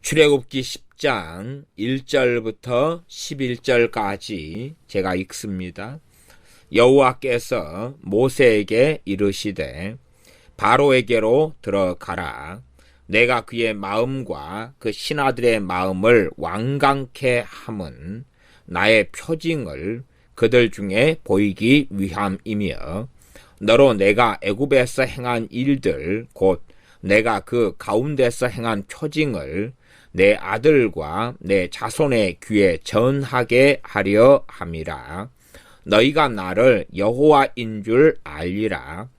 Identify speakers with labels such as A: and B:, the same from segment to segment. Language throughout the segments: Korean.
A: 출애굽기 10장 1절부터 11절까지 제가 읽습니다. 여호와께서 모세에게 이르시되 바로에게로 들어가라. 내가 그의 마음과 그 신하들의 마음을 완강케 함은 나의 표징을 그들 중에 보이기 위함이며 너로 내가 애굽에서 행한 일들 곧 내가 그 가운데서 행한 표징을 내 아들과 내 자손의 귀에 전하게 하려 함이라. 너희가 나를 여호와인 줄 알리라.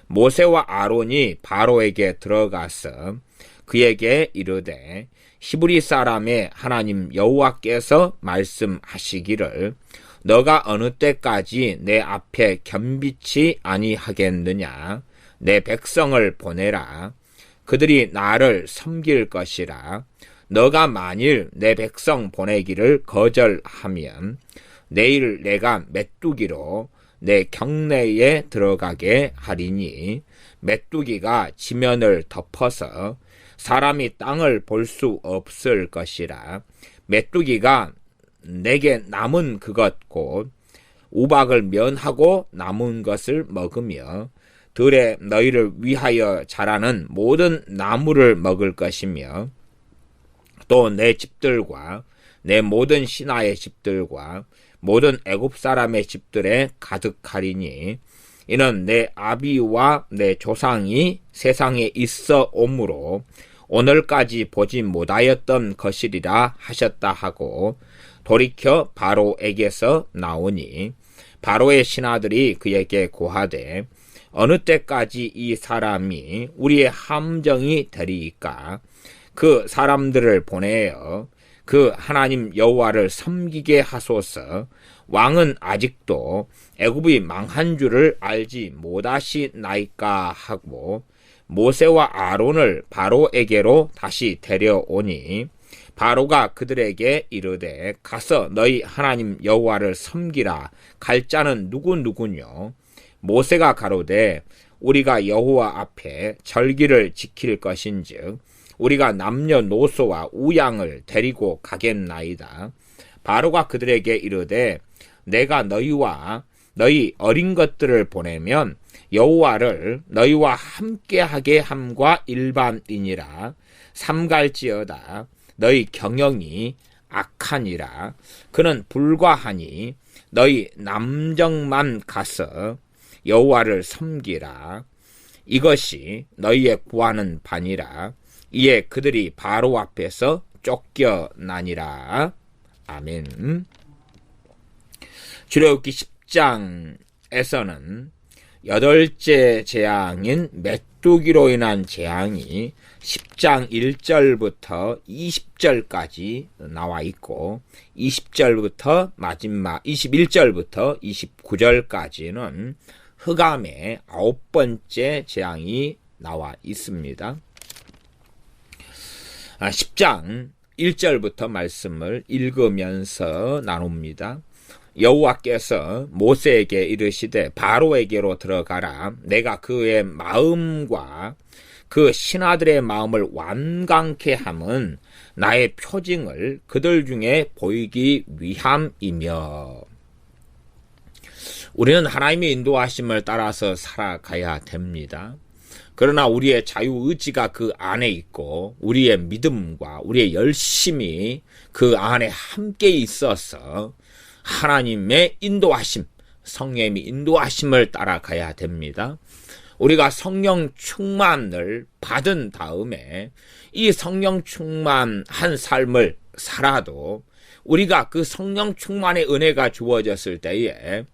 A: 모세와 아론이 바로에게 들어가서 그에게 이르되 히브리 사람의 하나님 여호와께서 말씀하시기를 너가 어느 때까지 내 앞에 겸비치 아니하겠느냐. 내 백성을 보내라. 그들이 나를 섬길 것이라. 너가 만일 내 백성 보내기를 거절하면 내일 내가 메뚜기로 내 경내에 들어가게 하리니 메뚜기가 지면을 덮어서 사람이 땅을 볼 수 없을 것이라. 메뚜기가 내게 남은 그것 곧 우박을 면하고 남은 것을 먹으며 들에 너희를 위하여 자라는 모든 나무를 먹을 것이며 또 내 집들과 내 모든 신하의 집들과 모든 애굽 사람의 집들에 가득하리니 이는 내 아비와 내 조상이 세상에 있어 오므로 오늘까지 보지 못하였던 것이리라 하셨다 하고 돌이켜 바로에게서 나오니 바로의 신하들이 그에게 고하되 어느 때까지 이 사람이 우리의 함정이 되리이까. 그 사람들을 보내어 그 하나님 여호와를 섬기게 하소서. 왕은 아직도 애굽이 망한 줄을 알지 못하시나이까 하고 모세와 아론을 바로에게로 다시 데려오니 바로가 그들에게 이르되 가서 너희 하나님 여호와를 섬기라. 갈 자는 누구누구뇨. 모세가 가로되 우리가 여호와 앞에 절기를 지킬 것인즉 우리가 남녀노소와 우양을 데리고 가겠나이다. 바로가 그들에게 이르되 내가 너희와 너희 어린 것들을 보내면 여호와를 너희와 함께하게 함과 일반이니라. 삼갈지어다 너희 경영이 악하니라. 그는 불과하니 너희 남정만 가서 여호와를 섬기라. 이것이 너희의 구하는 바니라. 이에 그들이 바로 앞에서 쫓겨나니라. 아멘. 출애굽기 10장에서는 8째 재앙인 메뚜기로 인한 재앙이 10장 1절부터 20절까지 나와 있고 20절부터 마지막 21절부터 29절까지는 흑암의 9번째 재앙이 나와 있습니다. 10장 1절부터 말씀을 읽으면서 나눕니다. 여호와께서 모세에게 이르시되 바로에게로 들어가라. 내가 그의 마음과 그 신하들의 마음을 완강케 함은 나의 표징을 그들 중에 보이기 위함이며. 우리는 하나님의 인도하심을 따라서 살아가야 됩니다. 그러나 우리의 자유의지가 그 안에 있고 우리의 믿음과 우리의 열심이 그 안에 함께 있어서 하나님의 인도하심, 성령의 인도하심을 따라가야 됩니다. 우리가 성령 충만을 받은 다음에 이 성령 충만한 삶을 살아도 우리가 그 성령 충만의 은혜가 주어졌을 때에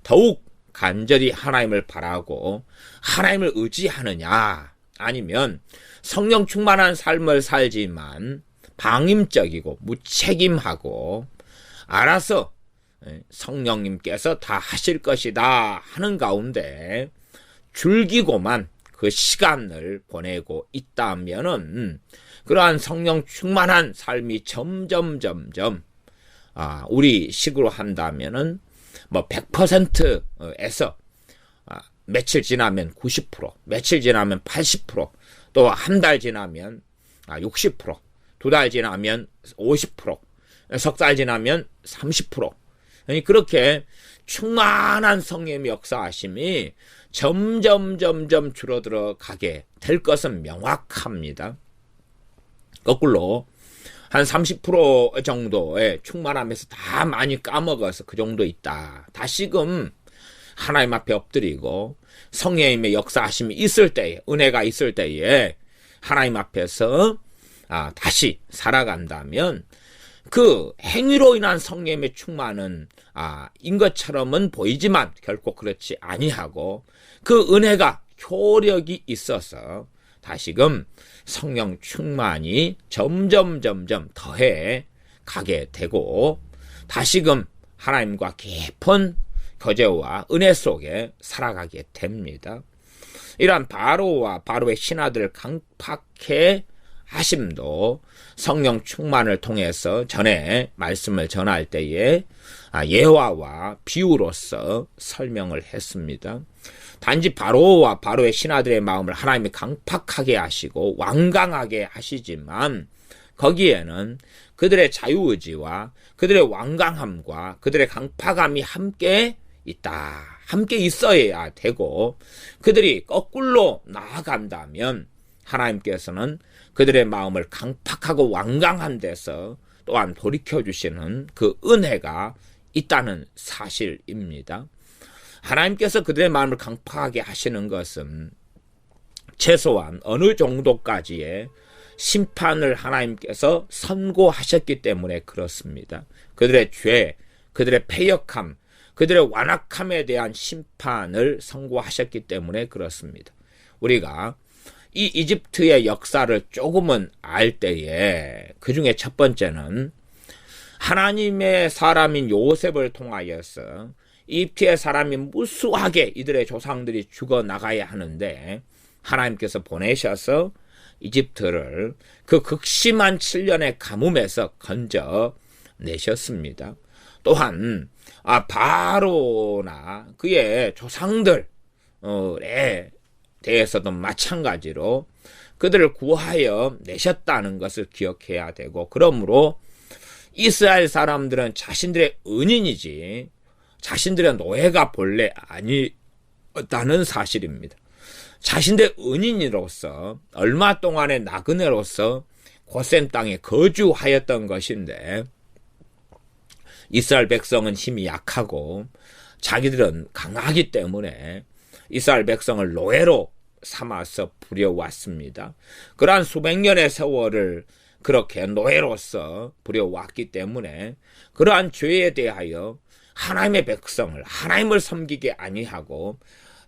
A: 더욱 간절히 하나님을 바라고 하나님을 의지하느냐, 아니면 성령 충만한 삶을 살지만 방임적이고 무책임하고 알아서 성령님께서 다 하실 것이다 하는 가운데 즐기고만 그 시간을 보내고 있다면은 그러한 성령 충만한 삶이 점점 우리 식으로 한다면은 100%에서 며칠 지나면 90%, 며칠 지나면 80%, 또 한 달 지나면 60%, 2달 지나면 50%, 석 달 지나면 30%. 그렇게 충만한 성령의 역사하심이 점점 줄어들어 가게 될 것은 명확합니다. 거꾸로 한 30% 정도의 충만함에서 다 많이 까먹어서 그 정도 있다. 다시금 하나님 앞에 엎드리고 성령님의 역사하심이 있을 때에, 은혜가 있을 때에 하나님 앞에서 다시 살아간다면 그 행위로 인한 성령의 충만은 인 것처럼은 보이지만 결코 그렇지 아니하고 그 은혜가 효력이 있어서 다시금 성령 충만이 점점 더해 가게 되고 다시금 하나님과 깊은 교제와 은혜 속에 살아가게 됩니다. 이러한 바로와 바로의 신하들을 강팍해 하심도 성령 충만을 통해서 전에 말씀을 전할 때에 예화와 비유로서 설명을 했습니다. 단지 바로와 바로의 신하들의 마음을 하나님이 강팍하게 하시고 완강하게 하시지만 거기에는 그들의 자유의지와 그들의 완강함과 그들의 강팍함이 함께 있다. 함께 있어야 되고 그들이 거꾸로 나아간다면 하나님께서는 그들의 마음을 강팍하고 완강한 데서 또한 돌이켜주시는 그 은혜가 있다는 사실입니다. 하나님께서 그들의 마음을 강팍하게 하시는 것은 최소한 어느 정도까지의 심판을 하나님께서 선고하셨기 때문에 그렇습니다. 그들의 죄, 그들의 패역함, 그들의 완악함에 대한 심판을 선고하셨기 때문에 그렇습니다. 우리가 이 이집트의 역사를 조금은 알 때에 그 중에 첫 번째는 하나님의 사람인 요셉을 통하여서 이집트의 사람이 무수하게 이들의 조상들이 죽어나가야 하는데 하나님께서 보내셔서 이집트를 그 극심한 7년의 가뭄에서 건져내셨습니다. 또한 바로나 그의 조상들에 대해서도 마찬가지로 그들을 구하여 내셨다는 것을 기억해야 되고 그러므로 이스라엘 사람들은 자신들의 은인이지 자신들의 노예가 본래 아니었다는 사실입니다. 자신들의 은인으로서 얼마 동안의 나그네로서 고센 땅에 거주하였던 것인데 이스라엘 백성은 힘이 약하고 자기들은 강하기 때문에 이스라엘 백성을 노예로 삼아서 부려왔습니다. 그러한 수백 년의 세월을 그렇게 노예로서 부려왔기 때문에 그러한 죄에 대하여 하나님의 백성을 하나님을 섬기게 아니하고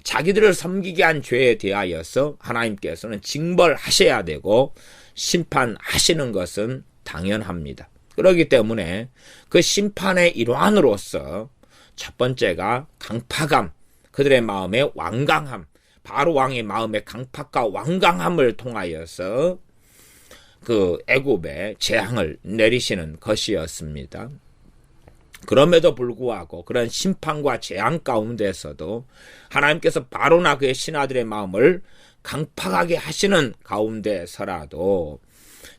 A: 자기들을 섬기게 한 죄에 대하여서 하나님께서는 징벌하셔야 되고 심판하시는 것은 당연합니다. 그렇기 때문에 그 심판의 일환으로서 첫 번째가 강팍함, 그들의 마음의 완강함, 바로 왕의 마음의 강팍과 완강함을 통하여서 그 애굽에 재앙을 내리시는 것이었습니다. 그럼에도 불구하고 그런 심판과 재앙 가운데서도 하나님께서 바로나 그의 신하들의 마음을 강팍하게 하시는 가운데서라도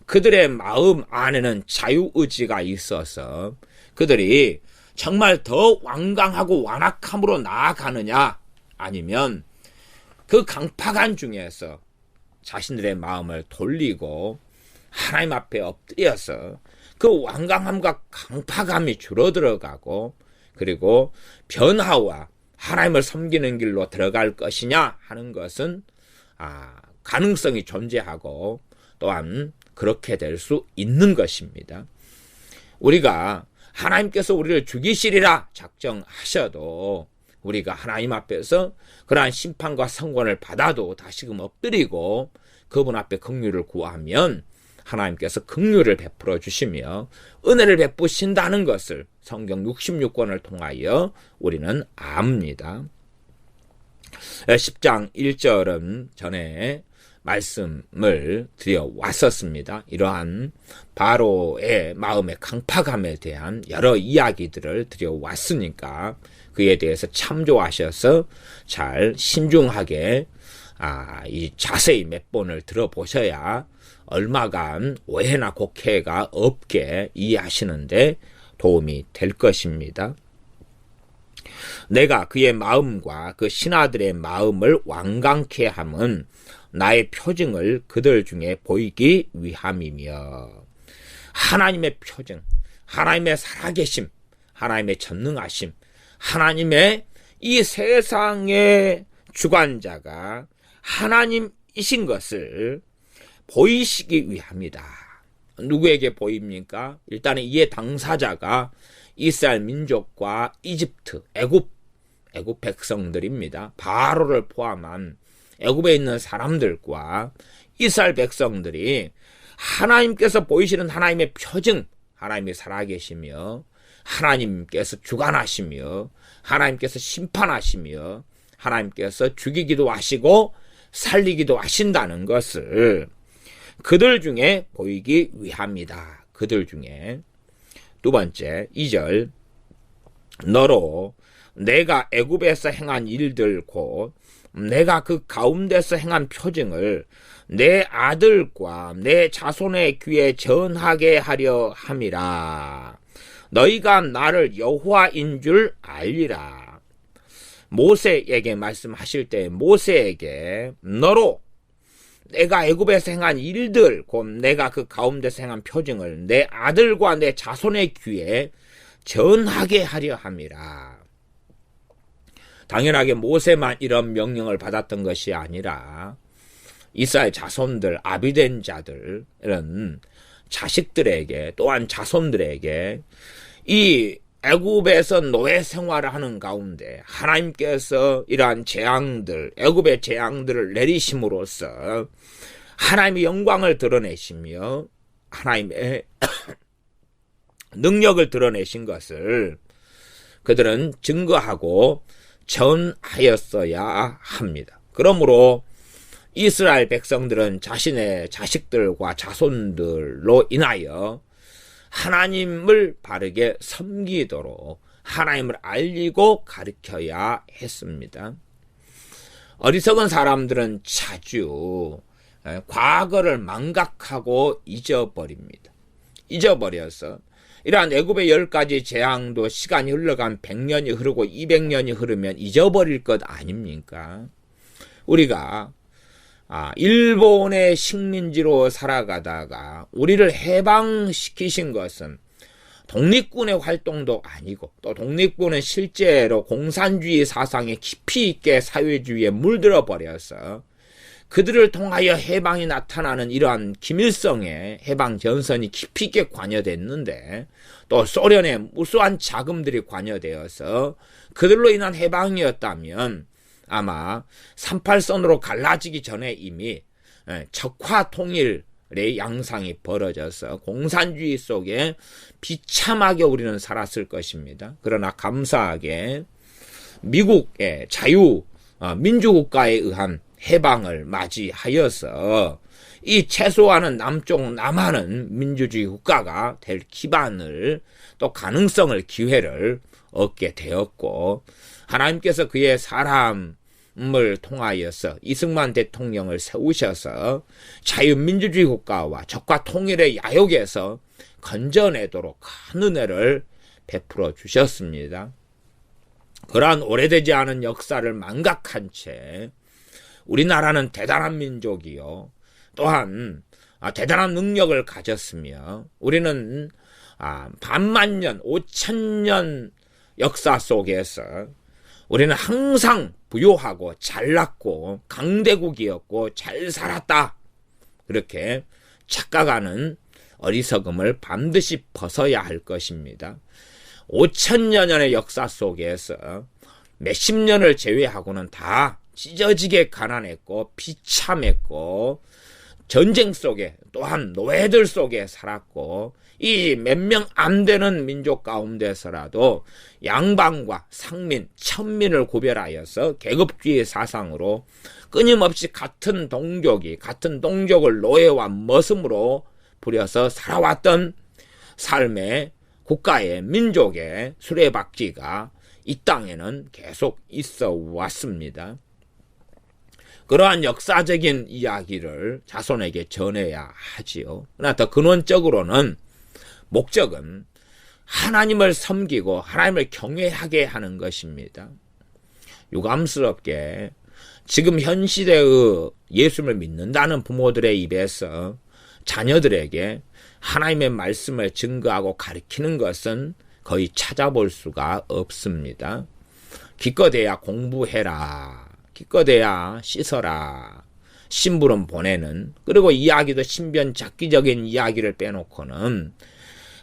A: 그들의 마음 안에는 자유의지가 있어서 그들이 정말 더 완강하고 완악함으로 나아가느냐 아니면 그 강팍한 중에서 자신들의 마음을 돌리고 하나님 앞에 엎드려서 그 완강함과 강팍함이 줄어들어가고 그리고 변화와 하나님을 섬기는 길로 들어갈 것이냐 하는 것은 가능성이 존재하고 또한 그렇게 될 수 있는 것입니다. 우리가 하나님께서 우리를 죽이시리라 작정하셔도 우리가 하나님 앞에서 그러한 심판과 선고를 받아도 다시금 엎드리고 그분 앞에 긍휼을 구하면 하나님께서 긍휼을 베풀어 주시며 은혜를 베푸신다는 것을 성경 66권을 통하여 우리는 압니다. 10장 1절은 전에 말씀을 드려왔었습니다. 이러한 바로의 마음의 강팍함에 대한 여러 이야기들을 드려왔으니까 그에 대해서 참조하셔서 잘 신중하게 이 자세히 몇 번을 들어보셔야 얼마간 오해나 곡해가 없게 이해하시는데 도움이 될 것입니다. 내가 그의 마음과 그 신하들의 마음을 완강케 함은 나의 표징을 그들 중에 보이기 위함이며, 하나님의 표징, 하나님의 살아계심, 하나님의 전능하심, 하나님의 이 세상의 주관자가 하나님이신 것을 보이시기 위함이다. 누구에게 보입니까? 일단 이의 당사자가 이스라엘 민족과 이집트, 애굽 백성들입니다. 바로를 포함한 애굽에 있는 사람들과 이스라엘 백성들이 하나님께서 보이시는 하나님의 표징, 하나님이 살아계시며 하나님께서 주관하시며 하나님께서 심판하시며 하나님께서 죽이기도 하시고 살리기도 하신다는 것을 그들 중에 보이기 위함이다. 그들 중에. 두 번째, 2절, 너로 내가 애굽에서 행한 일들 곧 내가 그 가운데서 행한 표징을 내 아들과 내 자손의 귀에 전하게 하려 함이라. 너희가 나를 여호와인 줄 알리라. 모세에게 말씀하실 때 모세에게 너로 내가 애굽에서 행한 일들 곧 내가 그 가운데서 행한 표징을 내 아들과 내 자손의 귀에 전하게 하려 함이라. 당연하게 모세만 이런 명령을 받았던 것이 아니라 이스라엘 자손들, 아비된 자들, 이런 자식들에게 또한 자손들에게 이 애굽에서 노예 생활을 하는 가운데 하나님께서 이러한 재앙들, 애굽의 재앙들을 내리심으로써 하나님의 영광을 드러내시며 하나님의 능력을 드러내신 것을 그들은 증거하고 전하였어야 합니다. 그러므로 이스라엘 백성들은 자신의 자식들과 자손들로 인하여 하나님을 바르게 섬기도록 하나님을 알리고 가르쳐야 했습니다. 어리석은 사람들은 자주 과거를 망각하고 잊어버립니다. 잊어버려서 이러한 애굽의 10가지 재앙도 시간이 흘러간 100년이 흐르고 200년이 흐르면 잊어버릴 것 아닙니까? 우리가 일본의 식민지로 살아가다가 우리를 해방시키신 것은 독립군의 활동도 아니고 또 독립군은 실제로 공산주의 사상에 깊이 있게 사회주의에 물들어 버려서 그들을 통하여 해방이 나타나는 이러한 김일성의 해방 전선이 깊이 있게 관여됐는데 또 소련의 무수한 자금들이 관여되어서 그들로 인한 해방이었다면 아마 38선으로 갈라지기 전에 이미 적화 통일의 양상이 벌어져서 공산주의 속에 비참하게 우리는 살았을 것입니다. 그러나 감사하게 미국의 민주국가에 의한 해방을 맞이하여서 이 최소한은 남쪽 남한은 민주주의 국가가 될 기반을 또 가능성을 기회를 얻게 되었고 하나님께서 그의 사람을 통하여서 이승만 대통령을 세우셔서 자유민주주의 국가와 적과 통일의 야욕에서 건져내도록 큰 은혜를 베풀어 주셨습니다. 그러한 오래되지 않은 역사를 망각한 채 우리나라는 대단한 민족이요 또한 대단한 능력을 가졌으며 우리는 반만년 5000년 역사 속에서 우리는 항상 부유하고 잘났고 강대국이었고 잘 살았다 그렇게 착각하는 어리석음을 반드시 벗어야 할 것입니다. 5000년의 역사 속에서 몇십 년을 제외하고는 다 찢어지게 가난했고 비참했고 전쟁 속에 또한 노예들 속에 살았고 이 몇 명 안 되는 민족 가운데서라도 양반과 상민, 천민을 구별하여서 계급주의 사상으로 끊임없이 같은 동족을 노예와 머슴으로 부려서 살아왔던 삶의 국가의 민족의 수레바퀴가 이 땅에는 계속 있어 왔습니다. 그러한 역사적인 이야기를 자손에게 전해야 하지요. 그러나 더 근원적으로는 목적은 하나님을 섬기고 하나님을 경외하게 하는 것입니다. 유감스럽게 지금 현 시대의 예수를 믿는다는 부모들의 입에서 자녀들에게 하나님의 말씀을 증거하고 가르치는 것은 거의 찾아볼 수가 없습니다. 기껏해야 공부해라, 기껏해야 씻어라, 심부름 보내는, 그리고 이야기도 신변잡기적인 이야기를 빼놓고는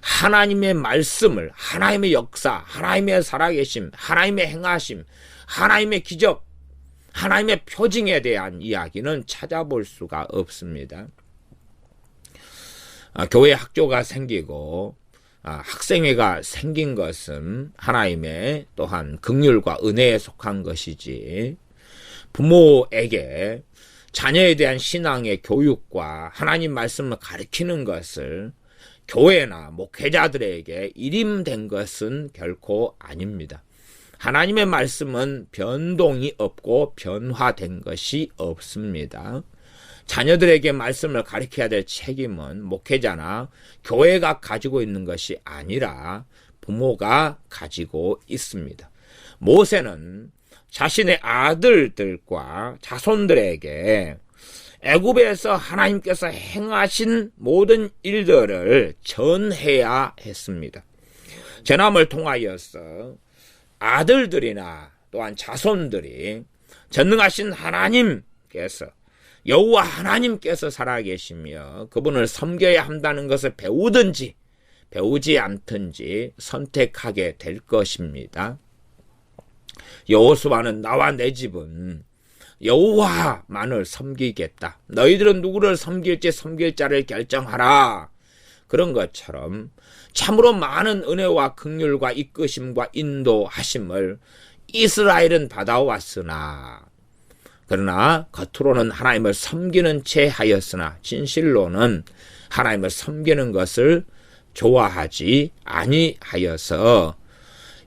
A: 하나님의 말씀을, 하나님의 역사, 하나님의 살아계심, 하나님의 행하심, 하나님의 기적, 하나님의 표징에 대한 이야기는 찾아볼 수가 없습니다. 교회 학교가 생기고 학생회가 생긴 것은 하나님의 또한 긍휼과 은혜에 속한 것이지, 부모에게 자녀에 대한 신앙의 교육과 하나님 말씀을 가르치는 것을 교회나 목회자들에게 일임된 것은 결코 아닙니다. 하나님의 말씀은 변동이 없고 변화된 것이 없습니다. 자녀들에게 말씀을 가르쳐야 될 책임은 목회자나 교회가 가지고 있는 것이 아니라 부모가 가지고 있습니다. 모세는 자신의 아들들과 자손들에게 애굽에서 하나님께서 행하신 모든 일들을 전해야 했습니다. 전함을 통하여서 아들들이나 또한 자손들이 전능하신 하나님께서, 여호와 하나님께서 살아계시며 그분을 섬겨야 한다는 것을 배우든지 배우지 않든지 선택하게 될 것입니다. 여호수아는 나와 내 집은 여호와만을 섬기겠다, 너희들은 누구를 섬길지 섬길 자를 결정하라, 그런 것처럼 참으로 많은 은혜와 긍휼과 이끄심과 인도하심을 이스라엘은 받아왔으나, 그러나 겉으로는 하나님을 섬기는 채 하였으나 진실로는 하나님을 섬기는 것을 좋아하지 아니하여서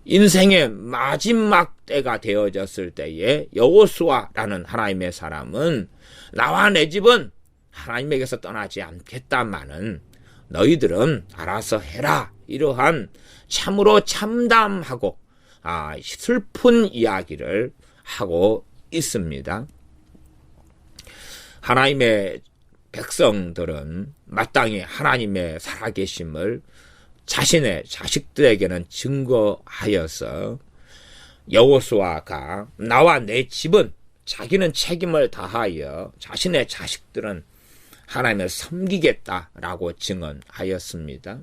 A: 인생의 마지막 때가 되어졌을 때에 여호수아라는 하나님의 사람은 나와 내 집은 하나님에게서 떠나지 않겠다마는 너희들은 알아서 해라, 이러한 참으로 참담하고 슬픈 이야기를 하고 있습니다. 하나님의 백성들은 마땅히 하나님의 살아계심을 자신의 자식들에게는 증거하여서 여호수아가 나와 내 집은, 자기는 책임을 다하여 자신의 자식들은 하나님을 섬기겠다라고 증언하였습니다.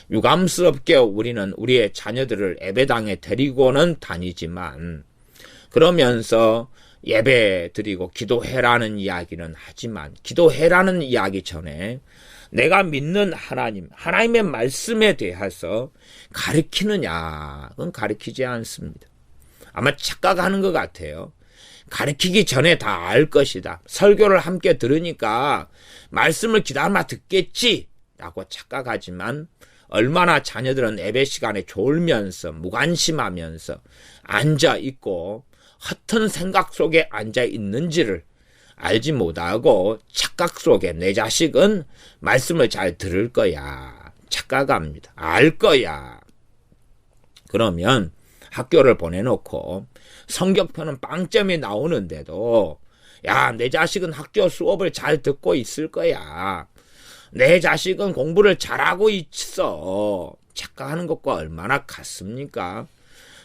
A: 유감스럽게 우리는 우리의 자녀들을 예배당에 데리고는 다니지만, 그러면서 예배 드리고 기도해라는 이야기는 하지만, 기도해라는 이야기 전에 내가 믿는 하나님, 하나님의 말씀에 대해서 가르치느냐, 그건 가르치지 않습니다. 아마 착각하는 것 같아요. 가르치기 전에 다 알 것이다, 설교를 함께 들으니까 말씀을 기다려 듣겠지 라고 착각하지만, 얼마나 자녀들은 예배 시간에 졸면서 무관심하면서 앉아있고 헛된 생각 속에 앉아있는지를 알지 못하고 착각 속에 내 자식은 말씀을 잘 들을 거야, 착각합니다. 알 거야. 그러면 학교를 보내놓고 성경표는 빵점이 나오는데도 야, 내 자식은 학교 수업을 잘 듣고 있을 거야, 내 자식은 공부를 잘하고 있어, 착각하는 것과 얼마나 같습니까?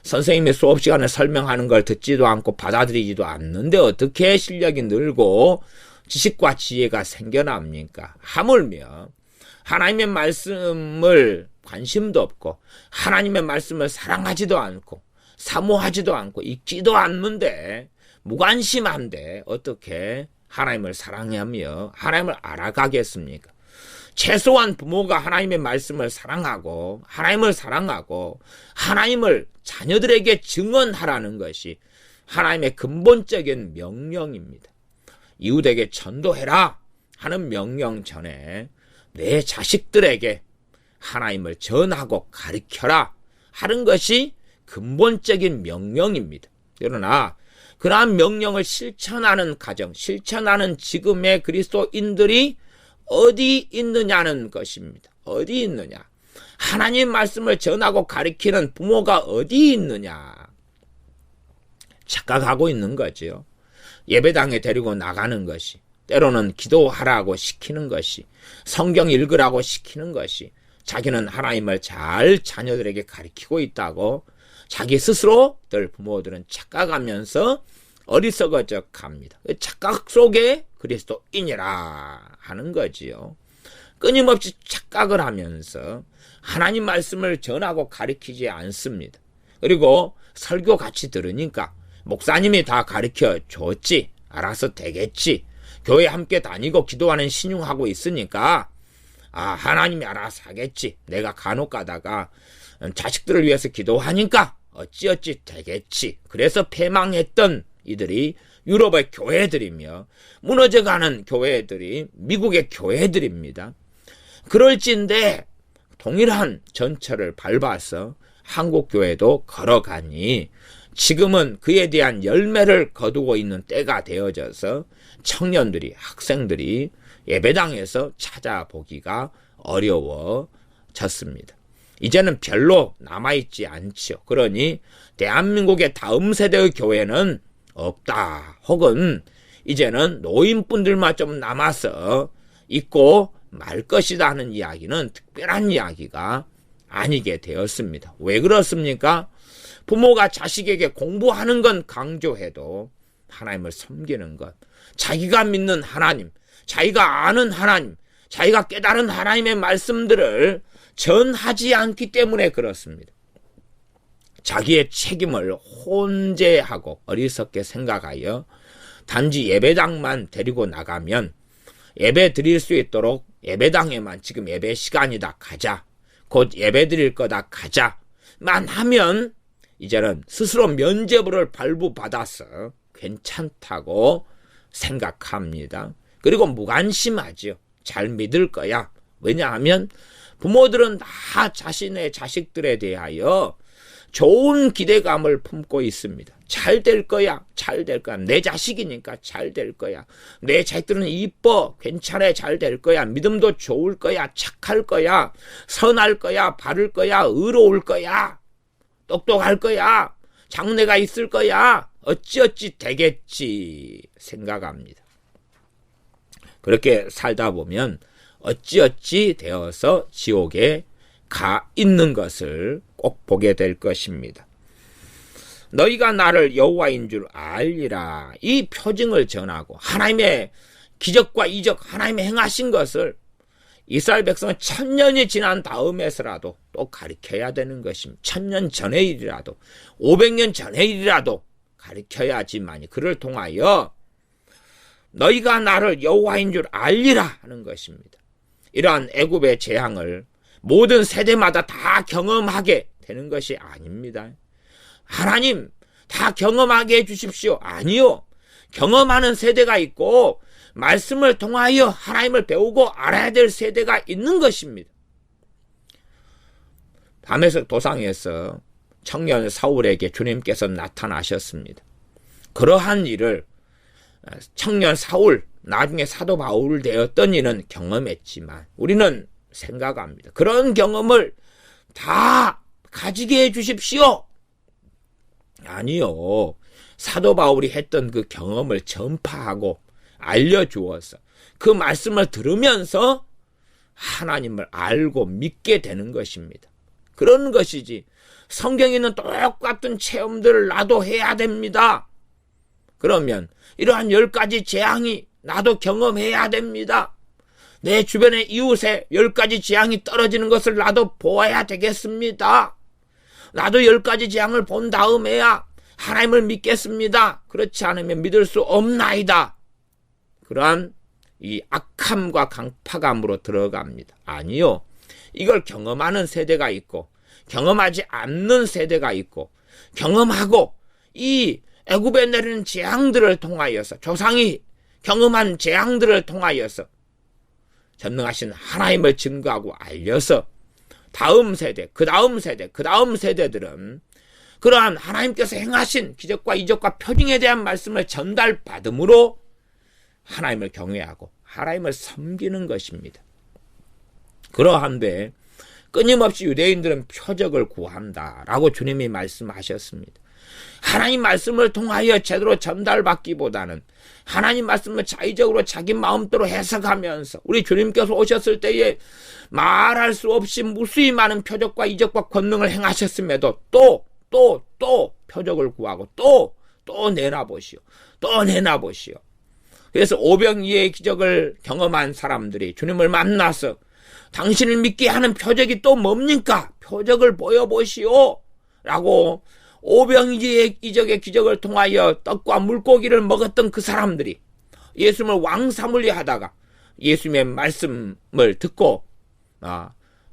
A: 선생님의 수업 시간에 설명하는 걸 듣지도 않고 받아들이지도 않는데 어떻게 실력이 늘고 지식과 지혜가 생겨납니까? 하물며 하나님의 말씀을 관심도 없고 하나님의 말씀을 사랑하지도 않고 사모하지도 않고 읽지도 않는데, 무관심한데 어떻게 하나님을 사랑하며 하나님을 알아가겠습니까? 최소한 부모가 하나님의 말씀을 사랑하고 하나님을 사랑하고 하나님을 자녀들에게 증언하라는 것이 하나님의 근본적인 명령입니다. 이웃에게 전도해라 하는 명령 전에 내 자식들에게 하나님을 전하고 가르쳐라 하는 것이 근본적인 명령입니다. 그러나 그러한 명령을 실천하는 가정, 실천하는 지금의 그리스도인들이 어디 있느냐는 것입니다. 어디 있느냐? 하나님 말씀을 전하고 가르치는 부모가 어디 있느냐? 착각하고 있는 거지요. 예배당에 데리고 나가는 것이, 때로는 기도하라고 시키는 것이, 성경 읽으라고 시키는 것이, 자기는 하나님을 잘 자녀들에게 가르치고 있다고 자기 스스로들 부모들은 착각하면서 어리석어져 갑니다. 착각 속에 그리스도인이라 하는 거지요. 끊임없이 착각을 하면서 하나님 말씀을 전하고 가르치지 않습니다. 그리고 설교 같이 들으니까 목사님이 다 가르쳐 줬지, 알아서 되겠지, 교회 함께 다니고 기도하는 신용하고 있으니까 하나님이 알아서 하겠지, 내가 간혹 가다가 자식들을 위해서 기도하니까 어찌어찌 되겠지. 그래서 패망했던 이들이 유럽의 교회들이며 무너져가는 교회들이 미국의 교회들입니다. 그럴진데 동일한 전철을 밟아서 한국 교회도 걸어가니 지금은 그에 대한 열매를 거두고 있는 때가 되어져서 청년들이, 학생들이 예배당에서 찾아보기가 어려워졌습니다. 이제는 별로 남아있지 않지요. 그러니 대한민국의 다음 세대의 교회는 없다. 혹은 이제는 노인분들만 좀 남아서 있고 말 것이다 하는 이야기는 특별한 이야기가 아니게 되었습니다. 왜 그렇습니까? 부모가 자식에게 공부하는 건 강조해도 하나님을 섬기는 것, 자기가 믿는 하나님, 자기가 아는 하나님, 자기가 깨달은 하나님의 말씀들을 전하지 않기 때문에 그렇습니다. 자기의 책임을 혼재하고 어리석게 생각하여 단지 예배당만 데리고 나가면 예배 드릴 수 있도록 예배당에만 지금 예배 시간이다 가자, 곧 예배 드릴 거다 가자만 하면 이제는 스스로 면죄부를 발부받아서 괜찮다고 생각합니다. 그리고 무관심하죠. 잘 믿을 거야. 왜냐하면 부모들은 다 자신의 자식들에 대하여 좋은 기대감을 품고 있습니다. 잘 될 거야, 잘 될 거야. 내 자식이니까 잘 될 거야. 내 자식들은 이뻐, 괜찮아, 잘 될 거야. 믿음도 좋을 거야, 착할 거야, 선할 거야, 바를 거야, 의로울 거야, 똑똑할 거야, 장래가 있을 거야, 어찌어찌 되겠지 생각합니다. 그렇게 살다 보면 어찌어찌 되어서 지옥에 가 있는 것을 꼭 보게 될 것입니다. 너희가 나를 여호와인 줄 알리라. 이 표징을 전하고 하나님의 기적과 이적, 하나님의 행하신 것을 이스라엘 백성은 1000년이 지난 다음에서라도 또 가르쳐야 되는 것입니다. 1000년 전의 일이라도 500년 전의 일이라도 가르쳐야지만이 그를 통하여 너희가 나를 여호와인 줄 알리라 하는 것입니다. 이러한 애굽의 재앙을 모든 세대마다 다 경험하게 되는 것이 아닙니다. 하나님 다 경험하게 해주십시오. 아니요. 경험하는 세대가 있고 말씀을 통하여 하나님을 배우고 알아야 될 세대가 있는 것입니다. 다메섹 도상에서 청년 사울에게 주님께서 나타나셨습니다. 그러한 일을 청년 사울, 나중에 사도 바울 되었던 이는 경험했지만 우리는 생각합니다. 그런 경험을 다 가지게 해주십시오. 아니요. 사도 바울이 했던 그 경험을 전파하고 알려주어서 그 말씀을 들으면서 하나님을 알고 믿게 되는 것입니다. 그런 것이지 성경에 있는 똑같은 체험들을 나도 해야 됩니다. 그러면 이러한 10가지 재앙이 나도 경험해야 됩니다. 내 주변의 이웃에 10가지 재앙이 떨어지는 것을 나도 보아야 되겠습니다. 나도 10가지 재앙을 본 다음에야 하나님을 믿겠습니다. 그렇지 않으면 믿을 수 없나이다. 그러한 이 악함과 강팍함으로 들어갑니다. 아니요. 이걸 경험하는 세대가 있고 경험하지 않는 세대가 있고 경험하고 이 애굽에 내리는 재앙들을 통하여서 조상이 경험한 재앙들을 통하여서 전능하신 하나님을 증거하고 알려서 다음 세대, 그 다음 세대, 그 다음 세대들은 그러한 하나님께서 행하신 기적과 이적과 표징에 대한 말씀을 전달받음으로 하나님을 경외하고 하나님을 섬기는 것입니다. 그러한데 끊임없이 유대인들은 표적을 구한다라고 주님이 말씀하셨습니다. 하나님 말씀을 통하여 제대로 전달받기보다는 하나님 말씀을 자의적으로 자기 마음대로 해석하면서 우리 주님께서 오셨을 때에 말할 수 없이 무수히 많은 표적과 이적과 권능을 행하셨음에도 또 표적을 구하고 또 내놔보시오. 또 내놔보시오. 그래서 오병이의 기적을 경험한 사람들이 주님을 만나서 당신을 믿게 하는 표적이 또 뭡니까? 표적을 보여보시오. 라고 오병이의 이적의 기적을 통하여 떡과 물고기를 먹었던 그 사람들이 예수님을 왕사물리 하다가 예수님의 말씀을 듣고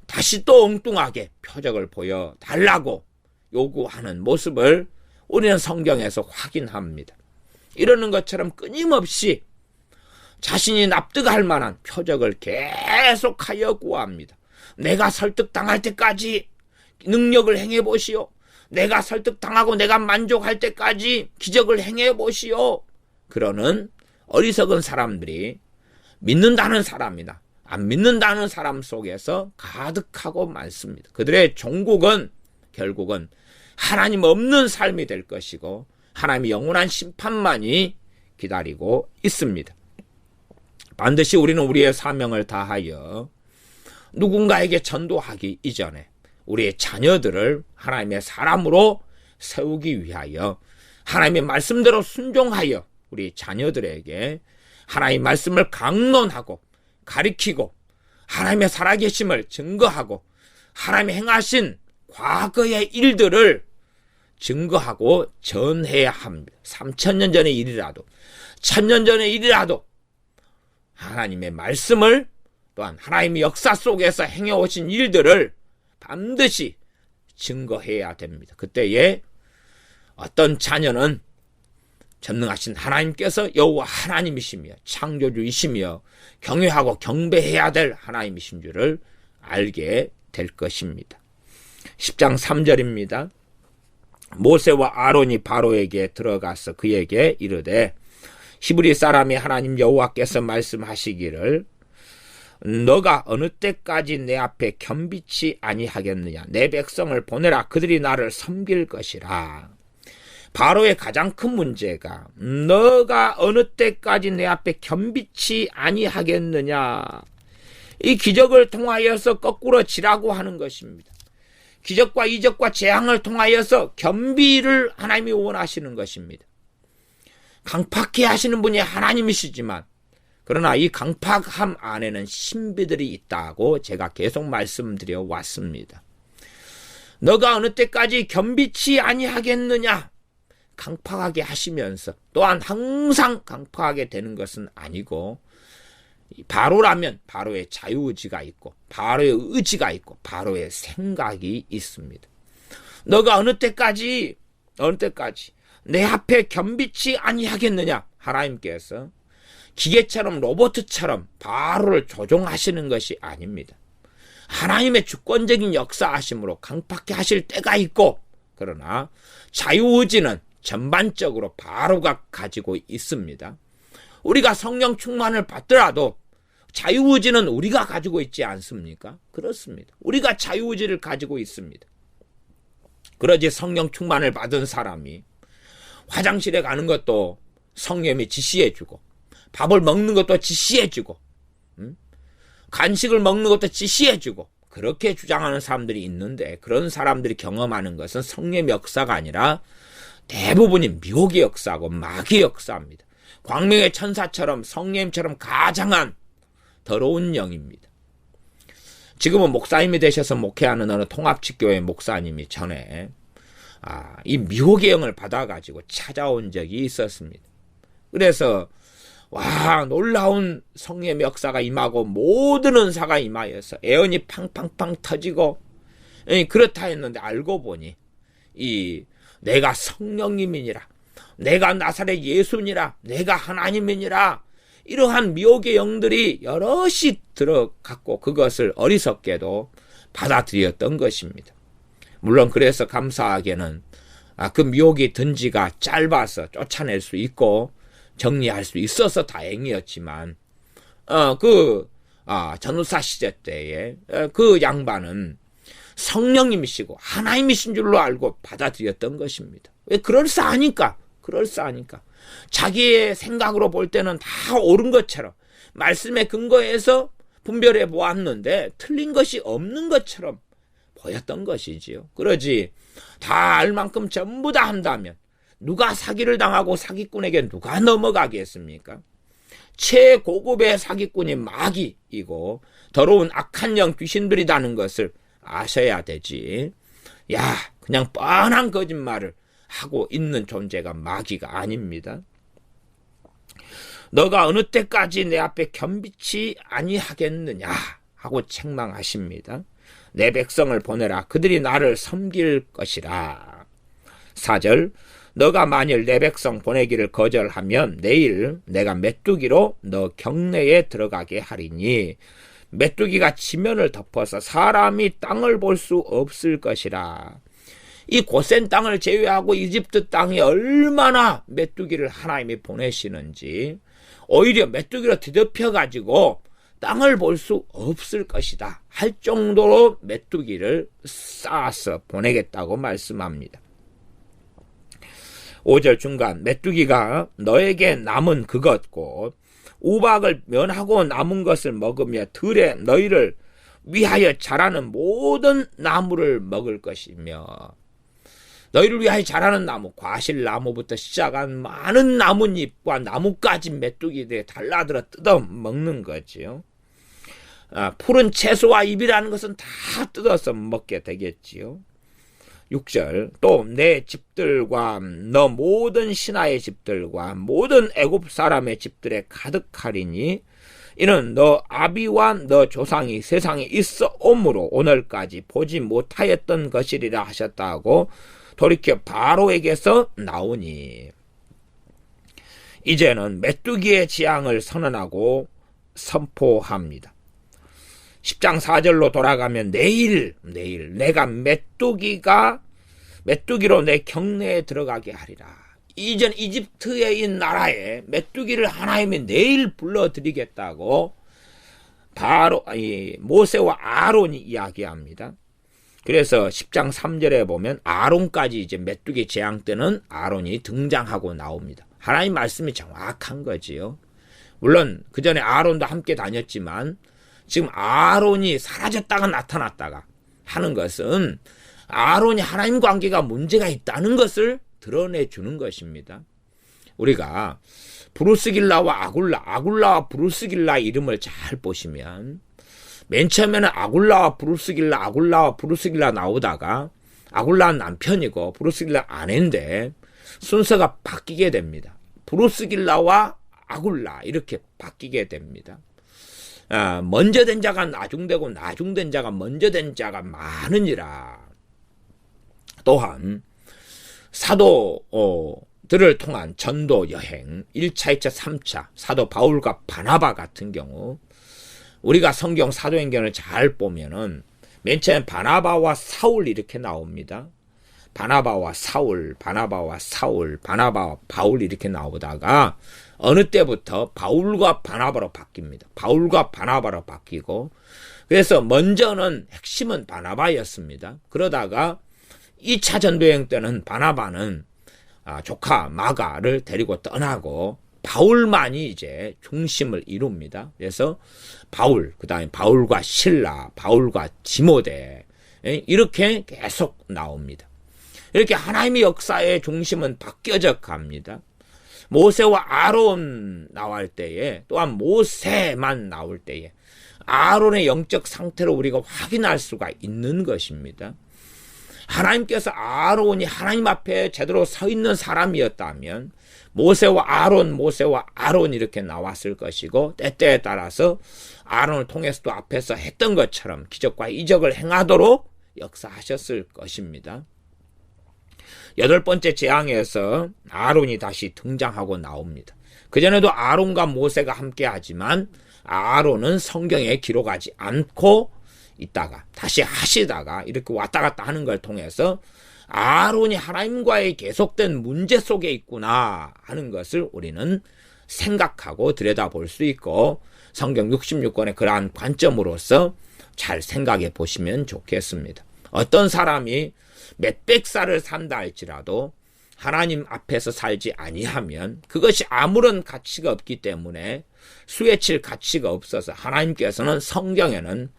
A: 다시 또 엉뚱하게 표적을 보여달라고 요구하는 모습을 우리는 성경에서 확인합니다. 이러는 것처럼 끊임없이 자신이 납득할 만한 표적을 계속하여 구합니다. 내가 설득당할 때까지 능력을 행해보시오. 내가 설득당하고 내가 만족할 때까지 기적을 행해보시오. 그러는 어리석은 사람들이 믿는다는 사람이나 안 믿는다는 사람 속에서 가득하고 많습니다. 그들의 종국은 결국은 하나님 없는 삶이 될 것이고 하나님의 영원한 심판만이 기다리고 있습니다. 반드시 우리는 우리의 사명을 다하여 누군가에게 전도하기 이전에 우리의 자녀들을 하나님의 사람으로 세우기 위하여 하나님의 말씀대로 순종하여 우리 자녀들에게 하나님의 말씀을 강론하고 가리키고 하나님의 살아계심을 증거하고 하나님의 행하신 과거의 일들을 증거하고 전해야 합니다. 3000년 전의 일이라도 1000년 전의 일이라도 하나님의 말씀을 또한 하나님의 역사 속에서 행해오신 일들을 반드시 증거해야 됩니다. 그때에 어떤 자녀는 전능하신 하나님께서 여호와 하나님이시며 창조주이시며 경외하고 경배해야 될 하나님이신 줄을 알게 될 것입니다. 10장 3절입니다. 모세와 아론이 바로에게 들어가서 그에게 이르되 히브리 사람이 하나님 여호와께서 말씀하시기를 너가 어느 때까지 내 앞에 겸비치 아니하겠느냐. 내 백성을 보내라. 그들이 나를 섬길 것이라. 바로의 가장 큰 문제가 너가 어느 때까지 내 앞에 겸비치 아니하겠느냐. 이 기적을 통하여서 거꾸로 지라고 하는 것입니다. 기적과 이적과 재앙을 통하여서 겸비를 하나님이 원하시는 것입니다. 강팍해 하시는 분이 하나님이시지만 그러나 이 강팍함 안에는 신비들이 있다고 제가 계속 말씀드려 왔습니다. 너가 어느 때까지 겸비치 아니하겠느냐. 강팍하게 하시면서 또한 항상 강팍하게 되는 것은 아니고 바로라면 바로의 자유의지가 있고 바로의 의지가 있고 바로의 생각이 있습니다. 너가 어느 때까지 내 앞에 겸비치 아니하겠느냐. 하나님께서 기계처럼 로봇처럼 바로를 조종하시는 것이 아닙니다. 하나님의 주권적인 역사하심으로 강팍해 하실 때가 있고 그러나 자유의지는 전반적으로 바로가 가지고 있습니다. 우리가 성령 충만을 받더라도 자유의지는 우리가 가지고 있지 않습니까? 그렇습니다. 우리가 자유의지를 가지고 있습니다. 그러지 성령 충만을 받은 사람이 화장실에 가는 것도 성령이 지시해주고 밥을 먹는 것도 지시해주고 간식을 먹는 것도 지시해주고 그렇게 주장하는 사람들이 있는데 그런 사람들이 경험하는 것은 성령의 역사가 아니라 대부분이 미혹의 역사고 마귀의 역사입니다. 광명의 천사처럼 성령님처럼 가장한 더러운 영입니다. 지금은 목사님이 되셔서 목회하는 어느 통합직교회 목사님이 전에 이 미혹의 영을 받아가지고 찾아온 적이 있었습니다. 그래서 놀라운 성령의 역사가 임하고 모든 은사가 임하여서 애언이 팡팡팡 터지고 그렇다 했는데 알고 보니 내가 성령님이니라, 내가 나사렛 예수니라, 내가 하나님이니라, 이러한 미혹의 영들이 여럿이 들어갔고 그것을 어리석게도 받아들였던 것입니다. 물론 그래서 감사하게는 그 미혹이 든지가 짧아서 쫓아낼 수 있고 정리할 수 있어서 다행이었지만 전우사 시대 때에 그 양반은 성령님이시고 하나님이신 줄로 알고 받아들였던 것입니다. 왜? 그럴싸하니까. 자기의 생각으로 볼 때는 다 옳은 것처럼 말씀에 근거해서 분별해 보았는데 틀린 것이 없는 것처럼 보였던 것이지요. 그러지 다 알 만큼 전부 다 한다면 누가 사기를 당하고 사기꾼에게 누가 넘어가겠습니까? 최고급의 사기꾼이 마귀이고 더러운 악한 영 귀신들이라는 것을 아셔야 되지. 그냥 뻔한 거짓말을 하고 있는 존재가 마귀가 아닙니다. 너가 어느 때까지 내 앞에 겸비치 아니하겠느냐 하고 책망하십니다. 내 백성을 보내라. 그들이 나를 섬길 것이라. 4절 너가 만일 내 백성 보내기를 거절하면 내일 내가 메뚜기로 너 경내에 들어가게 하리니 메뚜기가 지면을 덮어서 사람이 땅을 볼 수 없을 것이라. 이 고센 땅을 제외하고 이집트 땅에 얼마나 메뚜기를 하나님이 보내시는지 오히려 메뚜기로 뒤덮여가지고 땅을 볼 수 없을 것이다 할 정도로 메뚜기를 쌓아서 보내겠다고 말씀합니다. 5절 중간 메뚜기가 너에게 남은 그것 곧 우박을 면하고 남은 것을 먹으며 들에 너희를 위하여 자라는 모든 나무를 먹을 것이며 너희를 위하여 자라는 나무 과실나무부터 시작한 많은 나뭇잎과 나뭇가지 메뚜기들이 달라들어 뜯어 먹는 거지요. 푸른 채소와 잎이라는 것은 다 뜯어서 먹게 되겠지요. 6절 또 내 집들과 너 모든 신하의 집들과 모든 애굽 사람의 집들에 가득하리니 이는 너 아비와 너 조상이 세상에 있어 오므로 오늘까지 보지 못하였던 것이리라 하셨다고 돌이켜 바로에게서 나오니 이제는 메뚜기의 재앙을 선언하고 선포합니다. 10장 4절로 돌아가면 내일 내가 메뚜기로 내 경내에 들어가게 하리라. 이전 이집트의 이 나라에 메뚜기를 하나님이 내일 불러드리겠다고 바로 모세와 아론이 이야기합니다. 그래서 10장 3절에 보면 아론까지 이제 메뚜기 재앙 때는 아론이 등장하고 나옵니다. 하나님 말씀이 정확한 거지요. 물론 그 전에 아론도 함께 다녔지만 지금 아론이 사라졌다가 나타났다가 하는 것은 아론이 하나님 관계가 문제가 있다는 것을 드러내주는 것입니다. 우리가 브루스길라와 아굴라와 브루스길라 이름을 잘 보시면 맨 처음에는 아굴라와 브루스길라 나오다가 아굴라는 남편이고 브루스길라 아내인데 순서가 바뀌게 됩니다. 브루스길라와 아굴라 이렇게 바뀌게 됩니다. 먼저 된 자가 나중되고 나중된 자가 먼저 된 자가 많으니라. 또한 사도들을 통한 전도 여행 1차, 2차, 3차 사도 바울과 바나바 같은 경우 우리가 성경 사도행전을 잘 보면은 맨 처음에 바나바와 사울 이렇게 나옵니다. 바나바와 사울, 바나바와 바울 이렇게 나오다가 어느 때부터 바울과 바나바로 바뀝니다. 바울과 바나바로 바뀌고 그래서 먼저는 핵심은 바나바였습니다. 그러다가 2차 전도여행 때는 바나바는 조카 마가를 데리고 떠나고 바울만이 이제 중심을 이룹니다. 그래서 바울, 그 다음에 바울과 실라, 바울과 디모데 이렇게 계속 나옵니다. 이렇게 하나님의 역사의 중심은 바뀌어져 갑니다. 모세와 아론 나올 때에 또한 모세만 나올 때에 아론의 영적 상태를 우리가 확인할 수가 있는 것입니다. 하나님께서 아론이 하나님 앞에 제대로 서 있는 사람이었다면 모세와 아론 이렇게 나왔을 것이고 때때에 따라서 아론을 통해서도 앞에서 했던 것처럼 기적과 이적을 행하도록 역사하셨을 것입니다. 8번째 재앙에서 아론이 다시 등장하고 나옵니다. 그전에도 아론과 모세가 함께 하지만 아론은 성경에 기록하지 않고 있다가 다시 하시다가 이렇게 왔다 갔다 하는 걸 통해서 아론이 하나님과의 계속된 문제 속에 있구나 하는 것을 우리는 생각하고 들여다볼 수 있고, 성경 66권의 그러한 관점으로서 잘 생각해 보시면 좋겠습니다. 어떤 사람이 몇백 살을 산다 할지라도 하나님 앞에서 살지 아니하면 그것이 아무런 가치가 없기 때문에 수혜칠 가치가 없어서 하나님께서는 성경에는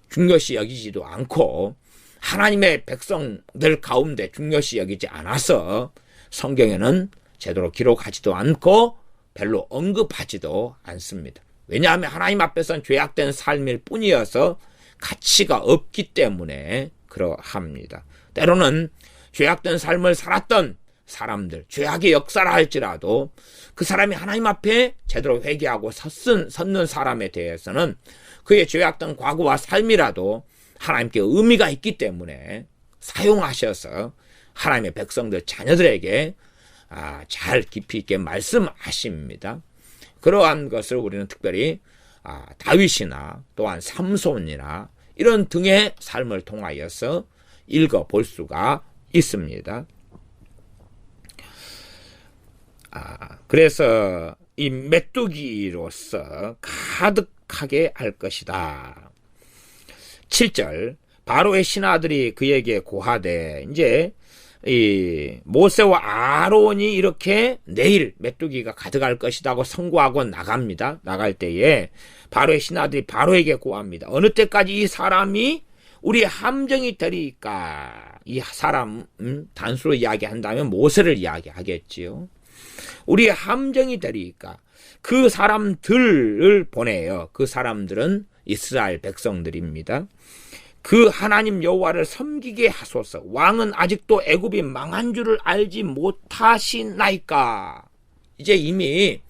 A: 중요시 여기지도 않고 하나님의 백성들 가운데 중요시 여기지 않아서 성경에는 제대로 기록하지도 않고 별로 언급하지도 않습니다. 왜냐하면 하나님 앞에서는 죄악된 삶일 뿐이어서 가치가 없기 때문에 그러합니다. 때로는 죄악된 삶을 살았던 사람들, 죄악의 역사라 할지라도 그 사람이 하나님 앞에 제대로 회개하고 섰는 사람에 대해서는 그의 죄악된 과거와 삶이라도 하나님께 의미가 있기 때문에 사용하셔서 하나님의 백성들, 자녀들에게 잘 깊이 있게 말씀하십니다. 그러한 것을 우리는 특별히 다윗이나 또한 삼손이나 이런 등의 삶을 통하여서 읽어볼 수가 있습니다. 그래서 이 메뚜기로서 가득하게 할 것이다. 7절, 바로의 신하들이 그에게 고하되, 이제 이 모세와 아론이 이렇게 내일 메뚜기가 가득할 것이라고 선고하고 나갑니다. 나갈 때에 바로의 신하들이 바로에게 고합니다. 어느 때까지 이 사람이 우리의 함정이 되리까? 이 사람 단수로 이야기한다면 모세를 이야기하겠지요. 우리의 함정이 되리까? 그 사람들을 보내요. 그 사람들은 이스라엘 백성들입니다. 그 하나님 여호와를 섬기게 하소서. 왕은 아직도 애굽이 망한 줄을 알지 못하시나이까? 이제 이미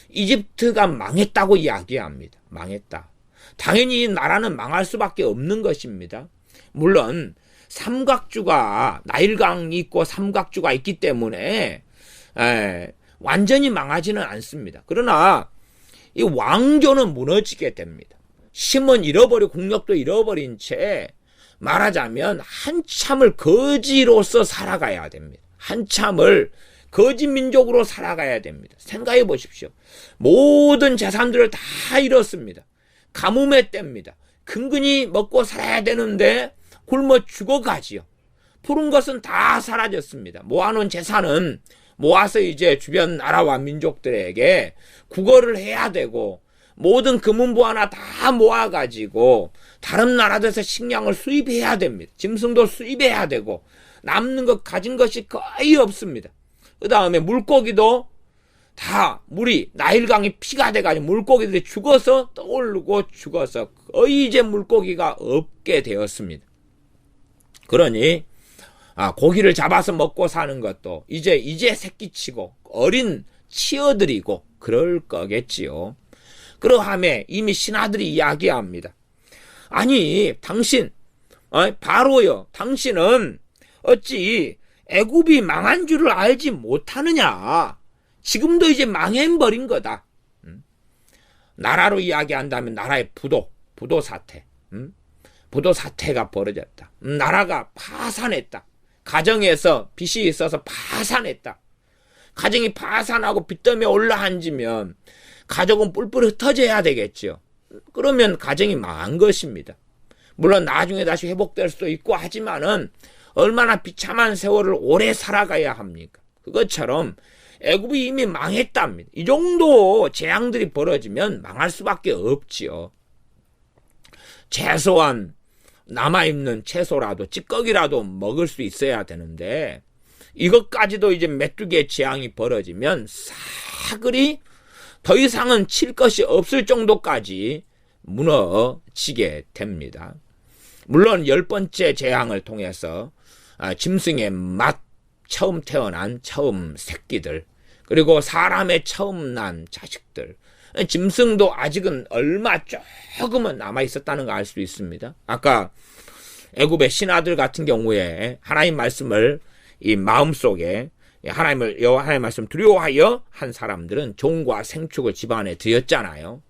A: 이집트가 망했다고 이야기합니다. 망했다. 당연히 이 나라는 망할 수밖에 없는 것입니다. 물론 삼각주가, 나일강이 있고 삼각주가 있기 때문에 완전히 망하지는 않습니다. 그러나 이 왕조는 무너지게 됩니다. 힘은 잃어버리고 국력도 잃어버린 채 말하자면 한참을 거지로서 살아가야 됩니다. 한참을 거지 민족으로 살아가야 됩니다. 생각해 보십시오. 모든 재산들을 다 잃었습니다. 가뭄의 때입니다. 근근히 먹고 살아야 되는데 굶어 죽어가지요. 푸른 것은 다 사라졌습니다. 모아놓은 재산은 모아서 이제 주변 나라와 민족들에게 구걸을 해야 되고, 모든 금은보 하나 다 모아가지고 다른 나라들에서 식량을 수입해야 됩니다. 짐승도 수입해야 되고 남는 것 가진 것이 거의 없습니다. 그 다음에 물고기도 다 물이 나일강이 피가 돼가지고 물고기들이 죽어서 떠오르고 죽어서 거의 이제 물고기가 없게 되었습니다. 그러니 고기를 잡아서 먹고 사는 것도 이제 새끼치고 어린 치어들이고 그럴 거겠지요. 그러함에 이미 신하들이 이야기합니다. 아니 당신 바로요, 당신은 어찌 애굽이 망한 줄을 알지 못하느냐? 지금도 이제 망해버린 거다. 나라로 이야기한다면 나라의 부도 사태, 부도 사태가 벌어졌다. 나라가 파산했다. 가정에서 빚이 있어서 파산했다. 가정이 파산하고 빚더미에 올라앉으면 가족은 뿔뿔이 흩어져야 되겠죠. 그러면 가정이 망한 것입니다. 물론 나중에 다시 회복될 수도 있고 하지만은 얼마나 비참한 세월을 오래 살아가야 합니까? 그것처럼 애굽이 이미 망했답니다. 이 정도 재앙들이 벌어지면 망할 수밖에 없지요. 최소한 남아있는 채소라도 찌꺼기라도 먹을 수 있어야 되는데 이것까지도 이제 메뚜기의 재앙이 벌어지면 사글이 더 이상은 칠 것이 없을 정도까지 무너지게 됩니다. 물론 10번째 재앙을 통해서 짐승의 맛, 처음 태어난 처음 새끼들, 그리고 사람의 처음 난 자식들, 짐승도 아직은 얼마 조금은 남아있었다는 걸 알 수 있습니다. 아까 애굽의 신하들 같은 경우에 하나님 말씀을 이 마음속에 하나님의 말씀 두려워하여 한 사람들은 종과 생축을 집안에 드렸잖아요.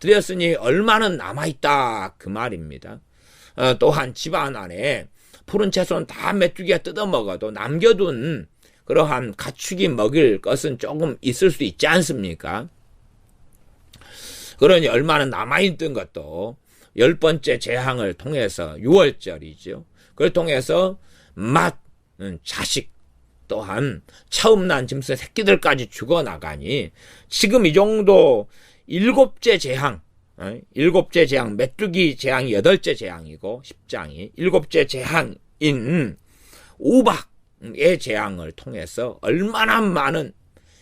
A: 드렸으니 얼마는 남아있다 그 말입니다. 또한 집안 안에 푸른 채소는 다 메뚜기가 뜯어먹어도 남겨둔 그러한 가축이 먹일 것은 조금 있을 수 있지 않습니까? 그러니 얼마나 남아있던 것도 10번째 재앙을 통해서 6월절이죠. 그걸 통해서 자식 또한 처음 난 짐승 새끼들까지 죽어나가니 지금 이 정도 7째 재앙, 7째 재앙, 메뚜기 재앙이 8째 재앙이고 10장이 7째 재앙인 우박의 재앙을 통해서 얼마나 많은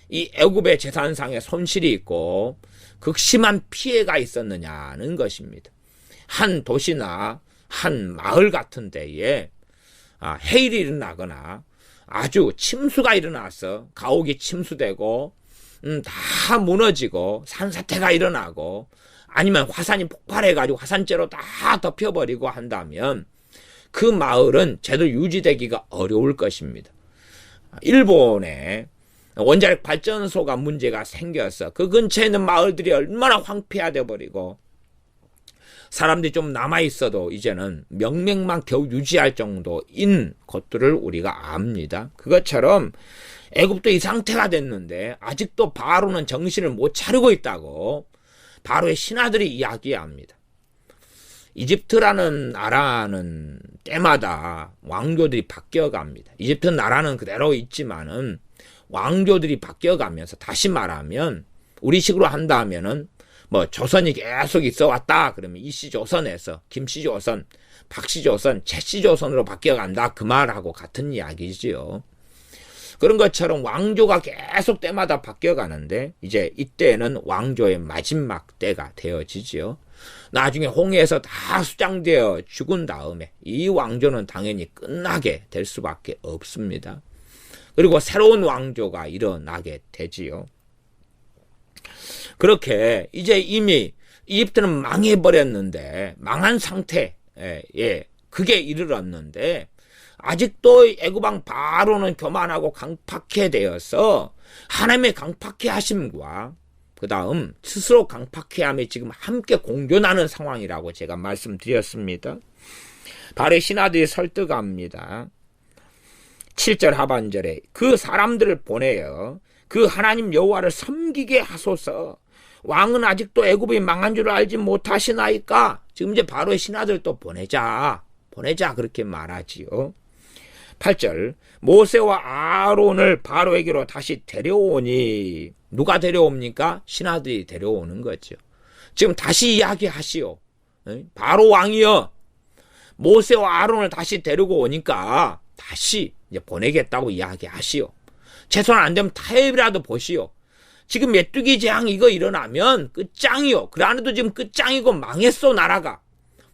A: 이 애굽의 재산상의 손실이 있고 극심한 피해가 있었느냐는 것입니다. 한 도시나 한 마을 같은 데에 해일이 일어나거나 아주 침수가 일어나서 가옥이 침수되고 다 무너지고 산사태가 일어나고 아니면 화산이 폭발해가지고 화산재로 다 덮여버리고 한다면 그 마을은 제대로 유지되기가 어려울 것입니다. 일본에 원자력 발전소가 문제가 생겨서 그 근처에 있는 마을들이 얼마나 황폐화돼 버리고 사람들이 좀 남아있어도 이제는 명맥만 겨우 유지할 정도인 것들을 우리가 압니다. 그것처럼 애굽도 이 상태가 됐는데 아직도 바로는 정신을 못 차리고 있다고 바로의 신하들이 이야기합니다. 이집트라는 나라는 때마다 왕조들이 바뀌어갑니다. 이집트 나라는 그대로 있지만은 왕조들이 바뀌어가면서 다시 말하면 우리식으로 한다면은 조선이 계속 있어 왔다 그러면 이씨조선에서 김씨조선, 박씨조선, 최씨조선으로 바뀌어간다 그 말하고 같은 이야기지요. 그런 것처럼 왕조가 계속 때마다 바뀌어가는데 이제 이때는 왕조의 마지막 때가 되어지지요. 나중에 홍해에서 다 수장되어 죽은 다음에 이 왕조는 당연히 끝나게 될 수밖에 없습니다. 그리고 새로운 왕조가 일어나게 되지요. 그렇게 이제 이미 이집트는 망해버렸는데 망한 상태에 그게 이르렀는데 아직도 애굽왕 바로는 교만하고 강팍해 되어서 하나님의 강팍해 하심과 그 다음 스스로 강팍해 함이 지금 함께 공존하는 상황이라고 제가 말씀드렸습니다. 바로의 신하들이 설득합니다. 7절 하반절에 그 사람들을 보내어 그 하나님 여호와를 섬기게 하소서. 왕은 아직도 애굽이 망한 줄 알지 못하시나이까. 지금 이제 바로의 신하들도 보내자 그렇게 말하지요. 8절 모세와 아론을 바로에게로 다시 데려오니 누가 데려옵니까? 신하들이 데려오는 거죠. 지금 다시 이야기하시오. 바로 왕이여 모세와 아론을 다시 데리고 오니까 다시 이제 보내겠다고 이야기하시오. 최소한 안 되면 타협이라도 보시오. 지금 메뚜기 재앙 이거 일어나면 끝장이요. 그 안에도 지금 끝장이고 망했어 나라가.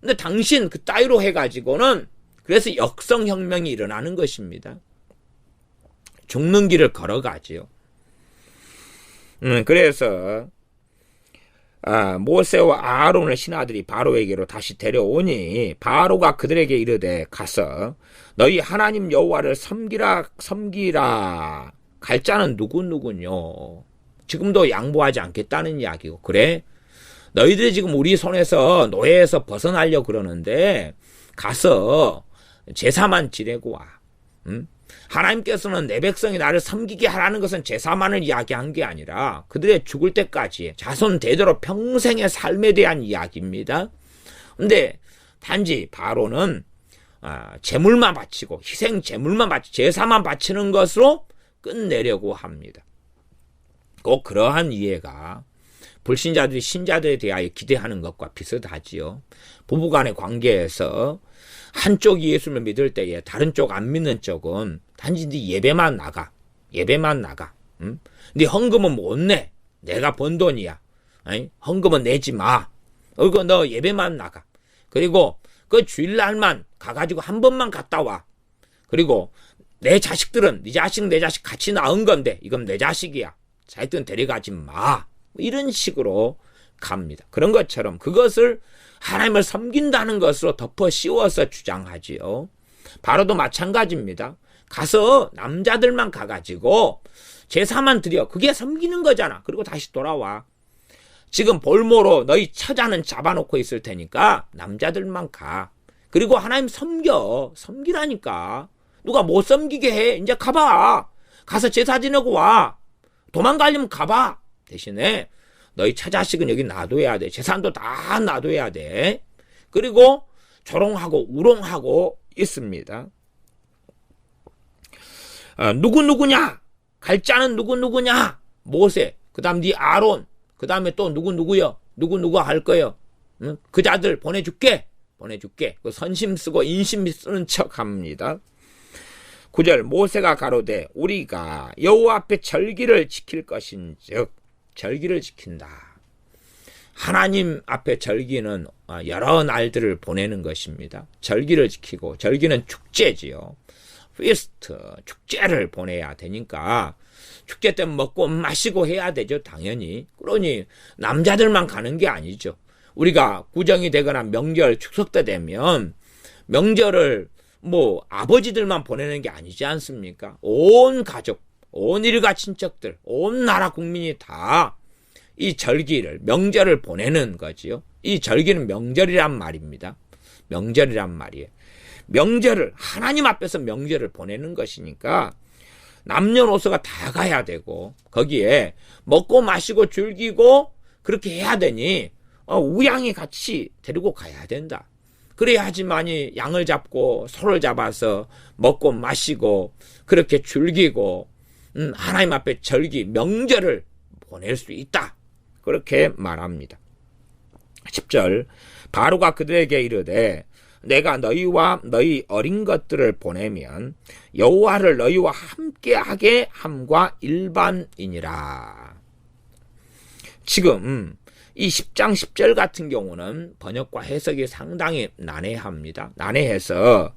A: 근데 당신 그 따위로 해가지고는 그래서 역성혁명이 일어나는 것입니다. 죽는 길을 걸어가지요. 그래서 모세와 아론의 신하들이 바로에게로 다시 데려오니 바로가 그들에게 이르되 가서 너희 하나님 여호와를 섬기라. 갈 자는 누구뇨? 지금도 양보하지 않겠다는 이야기고 그래? 너희들이 지금 우리 손에서 노예에서 벗어나려고 그러는데 가서 제사만 지내고 와. 하나님께서는 내 백성이 나를 섬기게 하라는 것은 제사만을 이야기한 게 아니라 그들의 죽을 때까지 자손 대대로 평생의 삶에 대한 이야기입니다. 근데 단지 바로는 제물만 바치고 희생 제물만 바치고 제사만 바치는 것으로 끝내려고 합니다. 꼭 그러한 이해가 불신자들이 신자들에 대하여 기대하는 것과 비슷하지요. 부부간의 관계에서 한쪽이 예수를 믿을 때에 다른 쪽 안 믿는 쪽은 단지 네 예배만 나가. 네 헌금은 못 내. 내가 번 돈이야. 헌금은 내지 마. 그리고 너 예배만 나가. 그리고 그 주일날만 가가지고 한 번만 갔다 와. 그리고 내 자식들은 네 자식 내 자식 같이 낳은 건데 이건 내 자식이야. 자식들은 데려가지 마. 이런 식으로 갑니다. 그런 것처럼 그것을 하나님을 섬긴다는 것으로 덮어 씌워서 주장하지요. 바로도 마찬가지입니다. 가서 남자들만 가가지고 제사만 드려. 그게 섬기는 거잖아. 그리고 다시 돌아와. 지금 볼모로 너희 처자는 잡아놓고 있을 테니까 남자들만 가. 그리고 하나님 섬기라니까. 누가 못 섬기게 해. 이제 가봐. 가서 제사 지내고 와. 도망가려면 가봐. 대신에 너희 처자식은 여기 놔둬야 돼. 재산도 다 놔둬야 돼. 그리고 조롱하고 우롱하고 있습니다. 누구냐? 갈 자는 누구냐? 모세. 그 다음 네 아론. 그 다음에 또 누구요? 누구 할 거요? 응? 그 자들 보내줄게. 그 선심 쓰고 인심 쓰는 척 합니다. 9절 모세가 가로되 우리가 여호와 앞에 절기를 지킬 것인즉 절기를 지킨다. 하나님 앞에 절기는 여러 날들을 보내는 것입니다. 절기를 지키고 절기는 축제지요. 피스트 축제를 보내야 되니까 축제 때 먹고 마시고 해야 되죠. 당연히. 그러니 남자들만 가는 게 아니죠. 우리가 구정이 되거나 명절 추석 때 되면 명절을 아버지들만 보내는 게 아니지 않습니까? 온 가족, 온 일가 친척들, 온 나라 국민이 다 이 절기를, 명절을 보내는 거지요. 이 절기는 명절이란 말입니다. 명절이란 말이에요. 명절을, 하나님 앞에서 명절을 보내는 것이니까 남녀노소가 다 가야 되고 거기에 먹고 마시고 즐기고 그렇게 해야 되니 우양이 같이 데리고 가야 된다. 그래야지만이 양을 잡고 소를 잡아서 먹고 마시고 그렇게 즐기고 하나님 앞에 절기 명절을 보낼 수 있다. 그렇게 말합니다. 10절 바로가 그들에게 이르되 내가 너희와 너희 어린 것들을 보내면 여호와를 너희와 함께하게 함과 일반이니라. 지금 이 10장 10절 같은 경우는 번역과 해석이 상당히 난해합니다. 난해해서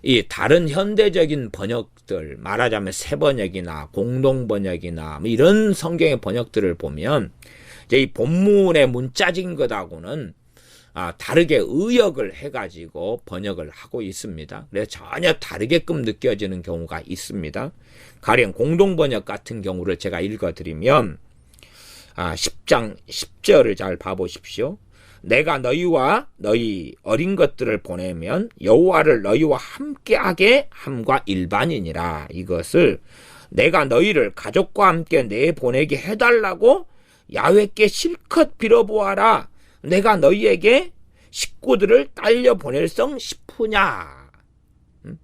A: 이 다른 현대적인 번역들, 말하자면 새번역이나 공동번역이나 이런 성경의 번역들을 보면 이제 이 본문의 문자적인 것하고는 다르게 의역을 해가지고 번역을 하고 있습니다. 그래서 전혀 다르게끔 느껴지는 경우가 있습니다. 가령 공동번역 같은 경우를 제가 읽어드리면 10장 10절을 잘 봐보십시오. 내가 너희와 너희 어린 것들을 보내면 여호와를 너희와 함께하게 함과 일반이니라. 이것을 내가 너희를 가족과 함께 내보내게 해달라고 야훼께 실컷 빌어보아라. 내가 너희에게 식구들을 딸려 보낼성 싶으냐.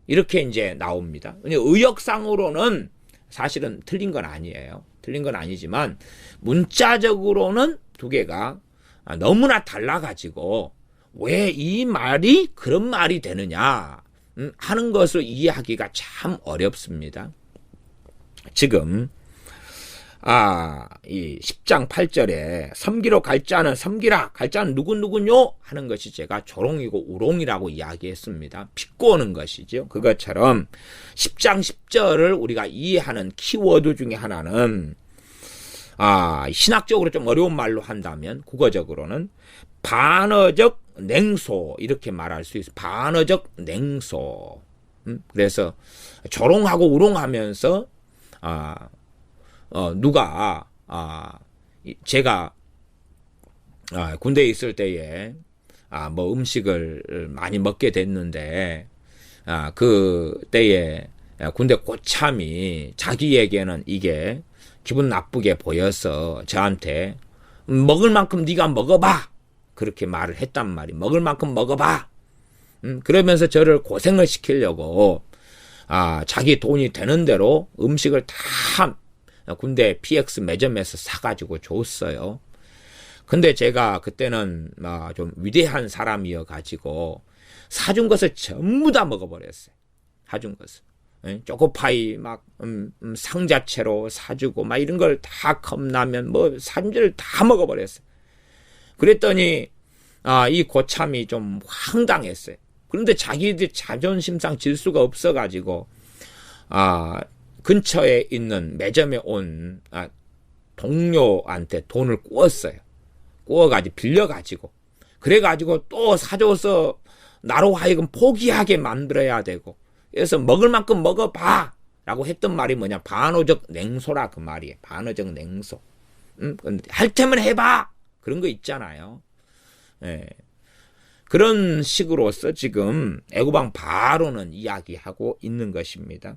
A: 이렇게 이제 나옵니다. 의역상으로는 사실은 틀린 건 아니에요. 틀린 건 아니지만 문자적으로는 두 개가 너무나 달라가지고 왜 이 말이 그런 말이 되느냐 하는 것을 이해하기가 참 어렵습니다. 지금 이 10장 8절에 섬기러 갈 자는 섬기라. 갈 자는 누구요? 하는 것이 제가 조롱이고 우롱이라고 이야기했습니다. 비꼬는 것이죠. 그것처럼 10장 10절을 우리가 이해하는 키워드 중에 하나는 신학적으로 좀 어려운 말로 한다면 국어적으로는 반어적 냉소 이렇게 말할 수 있어요. 반어적 냉소. 그래서 조롱하고 우롱하면서 누가 제가 군대에 있을 때에 음식을 많이 먹게 됐는데 그 때에 군대 고참이 자기에게는 이게 기분 나쁘게 보여서 저한테 먹을 만큼 네가 먹어봐 그렇게 말을 했단 말이에요. 먹을 만큼 먹어봐. 그러면서 저를 고생을 시키려고 자기 돈이 되는 대로 음식을 다 군대 PX 매점에서 사가지고 줬어요. 근데 제가 그때는 좀 위대한 사람이어가지고 사준 것을 전부 다 먹어버렸어요. 사준 것을. 초코파이 상자채로 사주고 이런 걸 다 컵라면 사준 줄 다 먹어버렸어요. 그랬더니 이 고참이 좀 황당했어요. 그런데 자기들 자존심상 질 수가 없어가지고 근처에 있는 매점에 온 동료한테 돈을 꾸었어요. 꾸어가지고 빌려가지고 그래가지고 또 사줘서 나로 하여금 포기하게 만들어야 되고 그래서 먹을 만큼 먹어봐 라고 했던 말이 뭐냐 반어적 냉소라 그 말이에요. 반어적 냉소. 할 테면 해봐 그런 거 있잖아요. 예. 그런 식으로서 지금 애굽왕 바로는 이야기하고 있는 것입니다.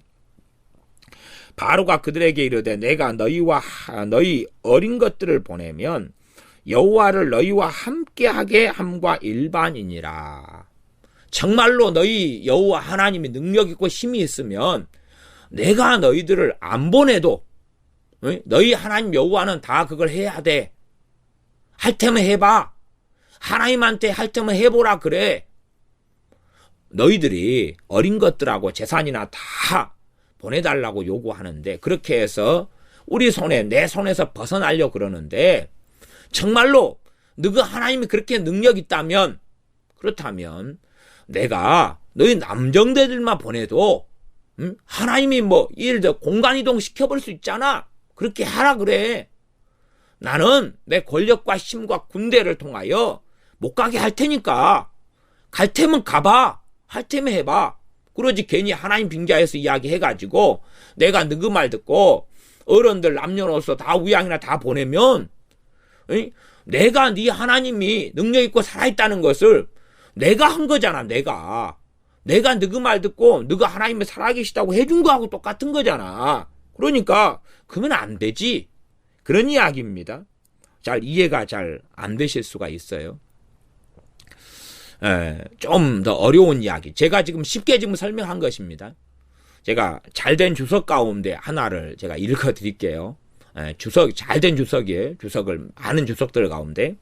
A: 바로가 그들에게 이르되 내가 너희와 너희 어린 것들을 보내면 여호와를 너희와 함께하게 함과 일반이니라. 정말로 너희 여호와 하나님이 능력 있고 힘이 있으면 내가 너희들을 안 보내도 너희 하나님 여호와는 다 그걸 해야 돼. 할 테면 해봐. 하나님한테 할 테면 해보라 그래. 너희들이 어린 것들하고 재산이나 다 보내달라고 요구하는데 그렇게 해서 우리 손에 내 손에서 벗어나려고 그러는데 정말로 너가 하나님이 그렇게 능력 있다면 그렇다면 내가 너희 남정대들만 보내도 하나님이 뭐 예를 들어 공간이동 시켜볼 수 있잖아. 그렇게 하라 그래. 나는 내 권력과 힘과 군대를 통하여 못 가게 할 테니까 갈 테면 가봐. 할 테면 해봐. 그러지 괜히 하나님 빙자해서 이야기해가지고 내가 너그 말 듣고 어른들 남녀노소 다 우양이나 다 보내면 내가 네 하나님이 능력 있고 살아있다는 것을 내가 한 거잖아. 내가 너그 말 듣고 너가 하나님이 살아계시다고 해준 거하고 똑같은 거잖아. 그러니까 그러면 안 되지. 그런 이야기입니다. 잘 이해가 잘 안 되실 수가 있어요. 좀 더 어려운 이야기. 제가 지금 쉽게 지금 설명한 것입니다. 제가 잘된 주석 가운데 하나를 제가 읽어 드릴게요. 주석, 잘된 주석이에요. 주석을, 많은 주석들 가운데.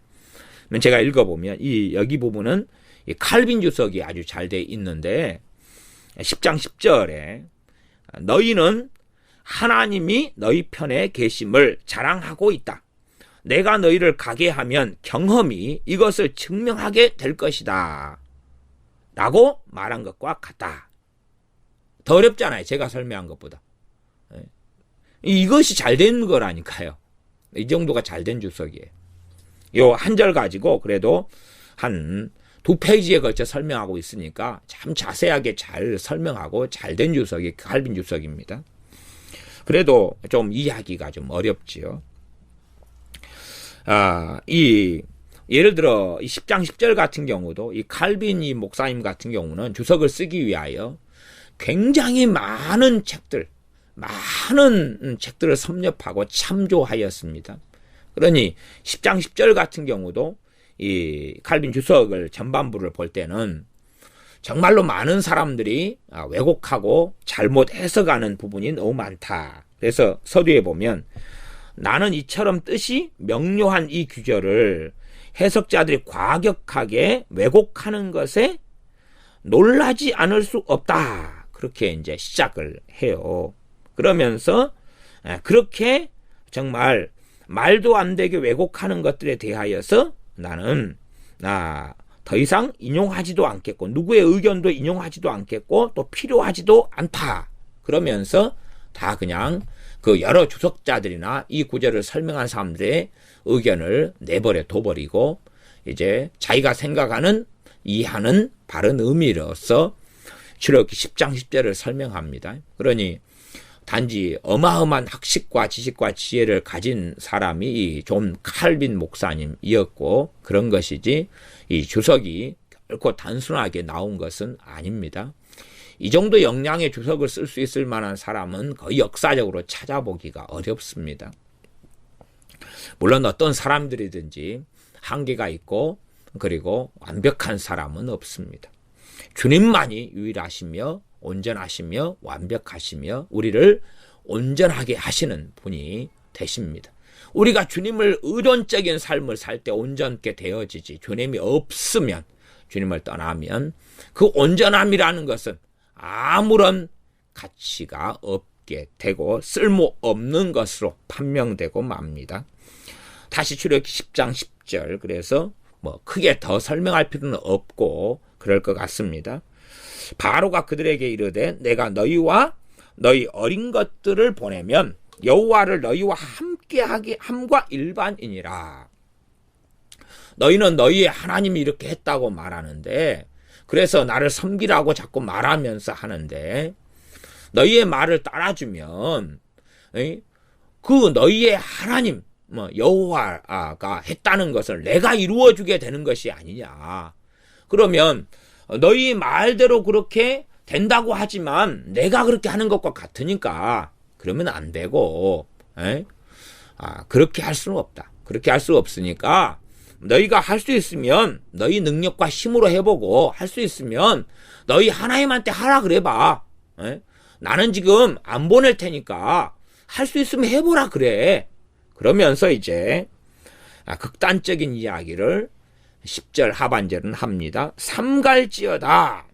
A: 제가 읽어보면, 여기 부분은 이 칼빈 주석이 아주 잘 돼 있는데, 10장 10절에, 너희는 하나님이 너희 편에 계심을 자랑하고 있다. 내가 너희를 가게 하면 경험이 이것을 증명하게 될 것이다. 라고 말한 것과 같다. 더 어렵잖아요. 제가 설명한 것보다. 이것이 잘 된 거라니까요. 이 정도가 잘 된 주석이에요. 요 한 절 가지고 그래도 한 2페이지에 걸쳐 설명하고 있으니까 참 자세하게 잘 설명하고 잘 된 주석이 칼빈 주석입니다. 그래도 좀 이해하기가 좀 어렵지요. 예를 들어 이 10장 10절 같은 경우도 이 칼빈 이 목사님 같은 경우는 주석을 쓰기 위하여 굉장히 많은 책들을 섭렵하고 참조하였습니다. 그러니 10장 10절 같은 경우도 이 칼빈 주석을 전반부를 볼 때는 정말로 많은 사람들이 왜곡하고 잘못 해석하는 부분이 너무 많다. 그래서 서두에 보면 나는 이처럼 뜻이 명료한 이 규절을 해석자들이 과격하게 왜곡하는 것에 놀라지 않을 수 없다. 그렇게 이제 시작을 해요. 그러면서 그렇게 정말 말도 안 되게 왜곡하는 것들에 대하여서 나는 더 이상 인용하지도 않겠고 누구의 의견도 인용하지도 않겠고 또 필요하지도 않다. 그러면서 다 그냥 그 여러 주석자들이나 이 구절을 설명한 사람들의 의견을 내버려 둬버리고 이제 자기가 생각하는 이해하는 바른 의미로서 출애굽기 10장 10절을 설명합니다. 그러니 단지 어마어마한 학식과 지식과 지혜를 가진 사람이 이 존 칼빈 목사님이었고 그런 것이지 이 주석이 결코 단순하게 나온 것은 아닙니다. 이 정도 역량의 주석을 쓸 수 있을 만한 사람은 거의 역사적으로 찾아보기가 어렵습니다. 물론 어떤 사람들이든지 한계가 있고 그리고 완벽한 사람은 없습니다. 주님만이 유일하시며 온전하시며 완벽하시며 우리를 온전하게 하시는 분이 되십니다. 우리가 주님을 의존적인 삶을 살 때 온전케 되어지지 주님이 없으면 주님을 떠나면 그 온전함이라는 것은 아무런 가치가 없게 되고 쓸모없는 것으로 판명되고 맙니다. 다시 출애굽기 10장 10절 그래서 뭐 크게 더 설명할 필요는 없고 그럴 것 같습니다. 바로가 그들에게 이르되 내가 너희와 너희 어린 것들을 보내면 여호와를 너희와 함께하게 함과 일반이니라. 너희는 너희의 하나님이 이렇게 했다고 말하는데 그래서 나를 섬기라고 자꾸 말하면서 하는데 너희의 말을 따라주면 그 너희의 하나님 여호와가 했다는 것을 내가 이루어주게 되는 것이 아니냐. 그러면 너희 말대로 그렇게 된다고 하지만 내가 그렇게 하는 것과 같으니까 그러면 안 되고, 그렇게 할 수는 없다. 그렇게 할 수 없으니까 너희가 할 수 있으면 너희 능력과 힘으로 해보고, 할 수 있으면 너희 하나님한테 하라 그래봐. 나는 지금 안 보낼 테니까 할 수 있으면 해보라 그래. 그러면서 이제 극단적인 이야기를 10절 하반절은 합니다. 삼갈지어다.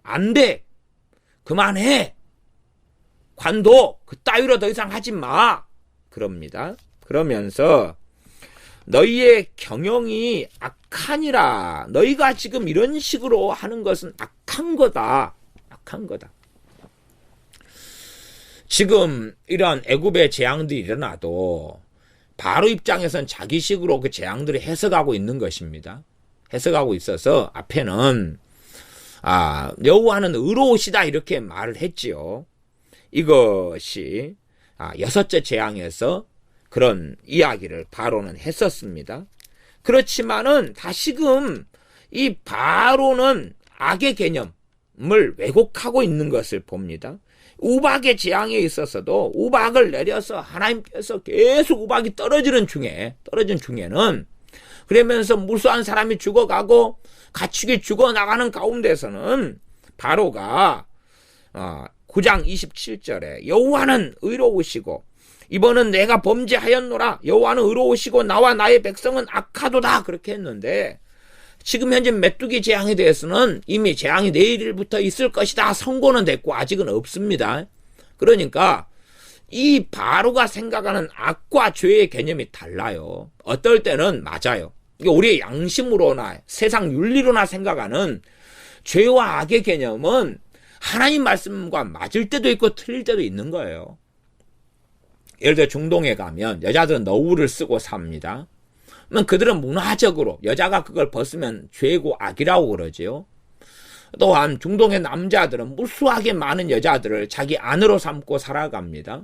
A: 안 돼. 그만해. 관도 그따위로 더 이상 하지 마. 그럽니다. 그러면서 너희의 경영이 악하니라. 너희가 지금 이런 식으로 하는 것은 악한 거다. 악한 거다. 지금 이런 애굽의 재앙들이 일어나도 바로 입장에선 자기식으로 그 재앙들을 해석하고 있는 것입니다. 해석하고 있어서 앞에는 여호와는 의로우시다 이렇게 말을 했지요. 이것이 여섯째 재앙에서 그런 이야기를 바로는 했었습니다. 그렇지만은 다시금 이 바로는 악의 개념을 왜곡하고 있는 것을 봅니다. 우박의 재앙에 있어서도 우박을 내려서 하나님께서 계속 우박이 떨어진 중에는 그러면서 무수한 사람이 죽어가고 가축이 죽어나가는 가운데서는 바로가 9장 27절에 여호와는 의로우시고 이번은 내가 범죄하였노라. 여호와는 의로우시고 나와 나의 백성은 악하도다. 그렇게 했는데 지금 현재 메뚜기 재앙에 대해서는 이미 재앙이 내일부터 있을 것이다. 선고는 됐고 아직은 없습니다. 그러니까 이 바로가 생각하는 악과 죄의 개념이 달라요. 어떨 때는 맞아요. 우리의 양심으로나 세상 윤리로나 생각하는 죄와 악의 개념은 하나님 말씀과 맞을 때도 있고 틀릴 때도 있는 거예요. 예를 들어 중동에 가면 여자들은 너울을 쓰고 삽니다. 그러면 그들은 문화적으로 여자가 그걸 벗으면 죄고 악이라고 그러지요. 또한 중동의 남자들은 무수하게 많은 여자들을 자기 아내로 삼고 살아갑니다.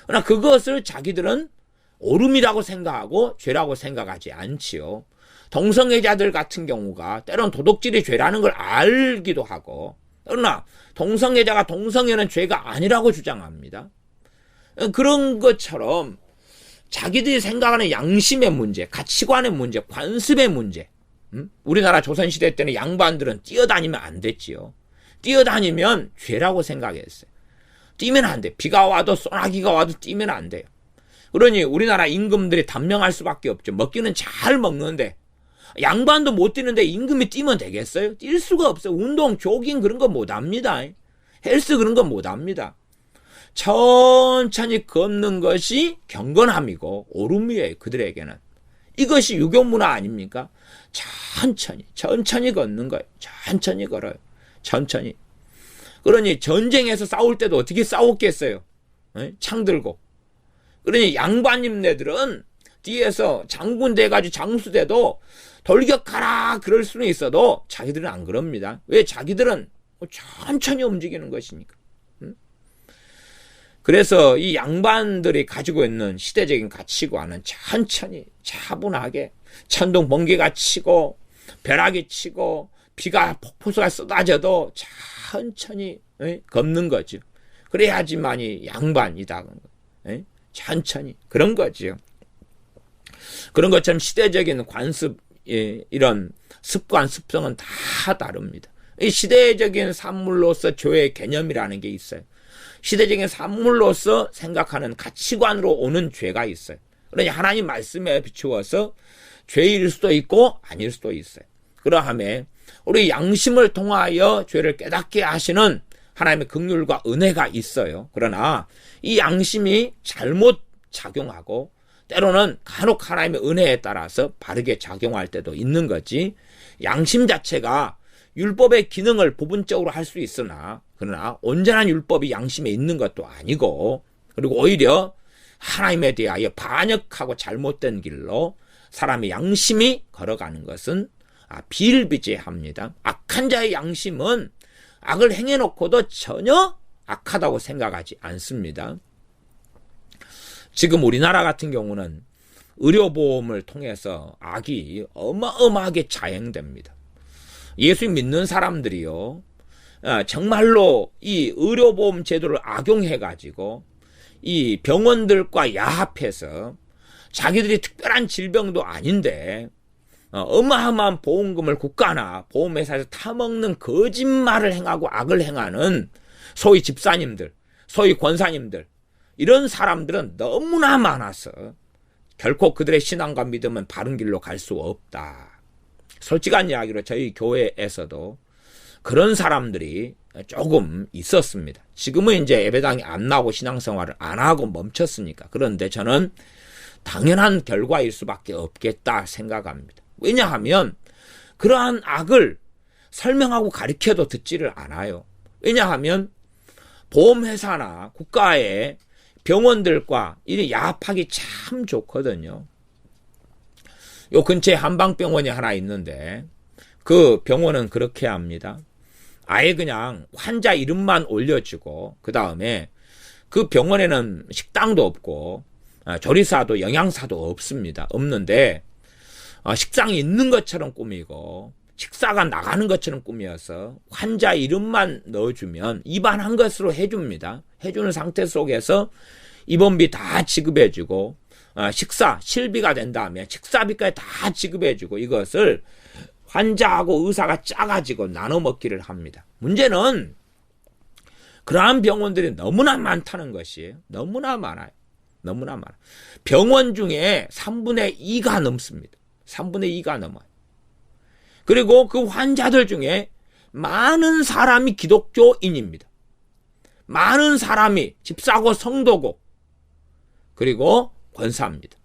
A: 그러나 그것을 자기들은 오름이라고 생각하고 죄라고 생각하지 않지요. 동성애자들 같은 경우가 때론 도둑질이 죄라는 걸 알기도 하고, 그러나 동성애자가 동성애는 죄가 아니라고 주장합니다. 그런 것처럼 자기들이 생각하는 양심의 문제, 가치관의 문제, 관습의 문제. 우리나라 조선시대 때는 양반들은 뛰어다니면 안 됐지요. 뛰어다니면 죄라고 생각했어요. 뛰면 안 돼. 비가 와도 소나기가 와도 뛰면 안 돼요. 그러니 우리나라 임금들이 단명할 수밖에 없죠. 먹기는 잘 먹는데 양반도 못 뛰는데 임금이 뛰면 되겠어요? 뛸 수가 없어요. 운동, 조깅 그런 거 못합니다. 헬스 그런 거 못합니다. 천천히 걷는 것이 경건함이고 오름이에요. 그들에게는. 이것이 유교 문화 아닙니까? 천천히 걷는 거예요. 천천히 걸어요. 천천히. 그러니 전쟁에서 싸울 때도 어떻게 싸웠겠어요? 창 들고. 그러니 양반님네들은 뒤에서 장군 돼가지고 장수 돼도 돌격하라 그럴 수는 있어도 자기들은 안 그럽니다. 왜? 자기들은 천천히 움직이는 것이니까. 그래서 이 양반들이 가지고 있는 시대적인 가치관은 천천히 차분하게 천둥 번개가 치고 벼락이 치고 비가 폭포수가 쏟아져도 천천히 걷는 거죠. 그래야지만이 양반이다. 천천히 그런 거죠. 그런 것처럼 시대적인 관습 이런 습관 습성은 다 다릅니다. 이 시대적인 산물로서 죄의 개념이라는 게 있어요. 시대적인 산물로서 생각하는 가치관으로 오는 죄가 있어요. 그러니 하나님 말씀에 비추어서 죄일 수도 있고 아닐 수도 있어요. 그러함에 우리 양심을 통하여 죄를 깨닫게 하시는 하나님의 긍휼과 은혜가 있어요. 그러나 이 양심이 잘못 작용하고 때로는 간혹 하나님의 은혜에 따라서 바르게 작용할 때도 있는 거지, 양심 자체가 율법의 기능을 부분적으로 할 수 있으나 그러나 온전한 율법이 양심에 있는 것도 아니고, 그리고 오히려 하나님에 대하여 반역하고 잘못된 길로 사람의 양심이 걸어가는 것은 비일비재합니다. 악한 자의 양심은 악을 행해놓고도 전혀 악하다고 생각하지 않습니다. 지금 우리나라 같은 경우는 의료보험을 통해서 악이 어마어마하게 자행됩니다. 예수 믿는 사람들이요, 정말로 이 의료보험 제도를 악용해가지고 이 병원들과 야합해서 자기들이 특별한 질병도 아닌데 어마어마한 보험금을 국가나 보험회사에서 타먹는 거짓말을 행하고 악을 행하는 소위 집사님들, 소위 권사님들, 이런 사람들은 너무나 많아서 결코 그들의 신앙과 믿음은 바른 길로 갈 수 없다. 솔직한 이야기로 저희 교회에서도 그런 사람들이 조금 있었습니다. 지금은 이제 예배당에 안 나오고 신앙생활을 안 하고 멈췄으니까. 그런데 저는 당연한 결과일 수밖에 없겠다 생각합니다. 왜냐하면 그러한 악을 설명하고 가르쳐도 듣지를 않아요. 왜냐하면 보험회사나 국가의 병원들과 이렇게 야합하기 참 좋거든요. 요 근처에 한방병원이 하나 있는데 그 병원은 그렇게 합니다. 아예 그냥 환자 이름만 올려주고 그 다음에 그 병원에는 식당도 없고 조리사도 영양사도 없습니다. 없는데 식당이 있는 것처럼 꾸미고 식사가 나가는 것처럼 꾸며서 환자 이름만 넣어주면 입안한 것으로 해줍니다. 해주는 상태 속에서 입원비 다 지급해주고 식사 실비가 된 다음에 식사비까지 다 지급해주고 이것을 환자하고 의사가 짜가지고 나눠 먹기를 합니다. 문제는 그러한 병원들이 너무나 많다는 것이에요. 너무나 많아요. 너무나 많아요. 병원 중에 3분의 2가 넘습니다. 3분의 2가 넘어요. 그리고 그 환자들 중에 많은 사람이 기독교인입니다. 많은 사람이 집사고 성도고 그리고 권사입니다.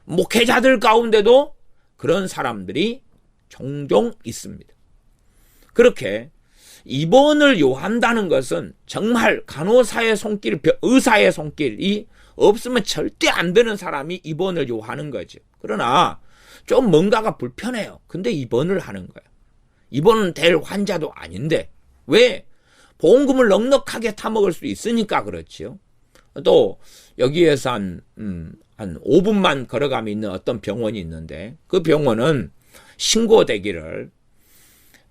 A: 목회자들 가운데도 그런 사람들이 종종 있습니다. 그렇게 입원을 요한다는 것은 정말 간호사의 손길, 의사의 손길이 없으면 절대 안 되는 사람이 입원을 요하는 거죠. 그러나 좀 뭔가가 불편해요. 근데 입원을 하는 거예요. 입원은 될 환자도 아닌데 왜? 보험금을 넉넉하게 타먹을 수 있으니까 그렇지요. 또 여기에서 한 5분만 걸어가면 있는 어떤 병원이 있는데 그 병원은 신고되기를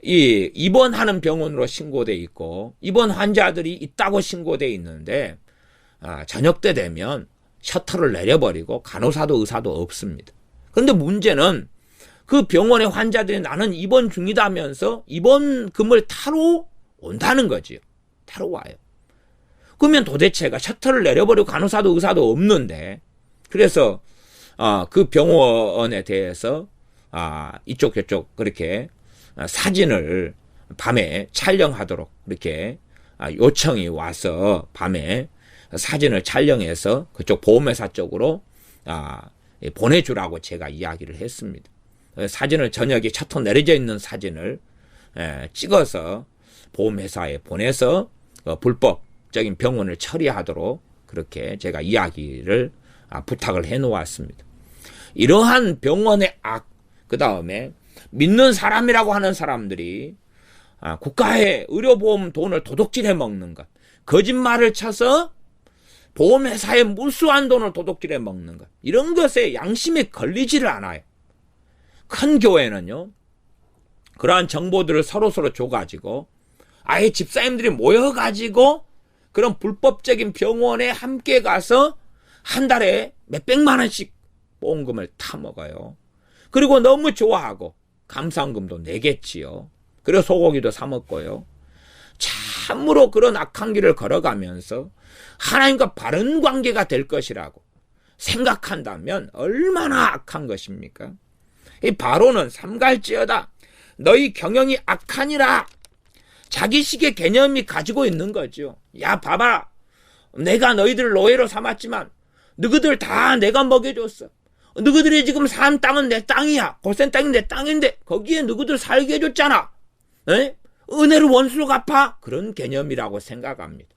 A: 입원하는 병원으로 신고돼 있고 입원 환자들이 있다고 신고돼 있는데 저녁 때 되면 셔터를 내려버리고 간호사도 의사도 없습니다. 그런데 문제는 그 병원의 환자들이 나는 입원 중이다면서 입원금을 타러 온다는 거지요. 타러 와요. 그러면 도대체가 셔터를 내려버리고 간호사도 의사도 없는데 그래서 그 병원에 대해서 이쪽 저쪽 그렇게 사진을 밤에 촬영하도록 이렇게 요청이 와서 밤에 사진을 촬영해서 그쪽 보험회사 쪽으로 보내주라고 제가 이야기를 했습니다. 사진을 저녁에 셔터 내려져 있는 사진을 찍어서 보험회사에 보내서 불법적인 병원을 처리하도록 그렇게 제가 이야기를 부탁을 해놓았습니다. 이러한 병원의 악, 그 다음에 믿는 사람이라고 하는 사람들이 국가의 의료보험 돈을 도둑질해 먹는 것, 거짓말을 쳐서 보험회사에 무수한 돈을 도둑질해 먹는 것, 이런 것에 양심에 걸리지를 않아요. 큰 교회는요, 그러한 정보들을 서로서로 줘가지고 아예 집사님들이 모여가지고 그런 불법적인 병원에 함께 가서 한 달에 몇백만 원씩 보험금을 타먹어요. 그리고 너무 좋아하고 감사원금도 내겠지요. 그리고 소고기도 사 먹고요. 참으로 그런 악한 길을 걸어가면서 하나님과 바른 관계가 될 것이라고 생각한다면 얼마나 악한 것입니까? 이 바로는 삼갈지어다 너희 경영이 악하니라 자기식의 개념이 가지고 있는 거죠. 야 봐봐 내가 너희들을 노예로 삼았지만 너희들 다 내가 먹여줬어. 너희들이 지금 산 땅은 내 땅이야. 고센 땅이 내 땅인데 거기에 너희들 살게 해줬잖아. 에? 은혜를 원수로 갚아. 그런 개념이라고 생각합니다.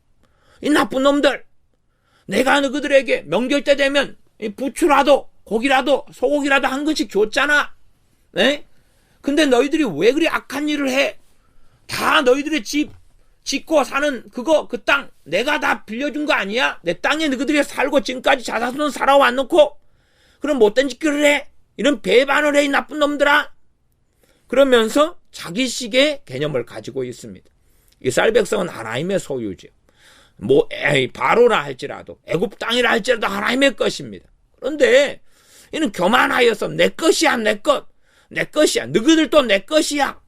A: 이 나쁜 놈들 내가 너희들에게 명절 때 되면 부추라도 고기라도 소고기라도 한 근씩 줬잖아. 에? 근데 너희들이 왜 그리 악한 일을 해? 다 너희들의 집 짓고 사는 그거 그 땅 내가 다 빌려준 거 아니야? 내 땅에 너희들이 살고 지금까지 자사손 살아왔놓고 그럼 못된 짓거리를 해? 이런 배반을 해 이 나쁜 놈들아? 그러면서 자기식의 개념을 가지고 있습니다. 이스라엘 백성은 하나님의 소유죠. 바로라 할지라도 애굽 땅이라 할지라도 하나님의 것입니다. 그런데 이는 교만하여서 내 것이야, 내 것이야. 너희들도 내 것이야.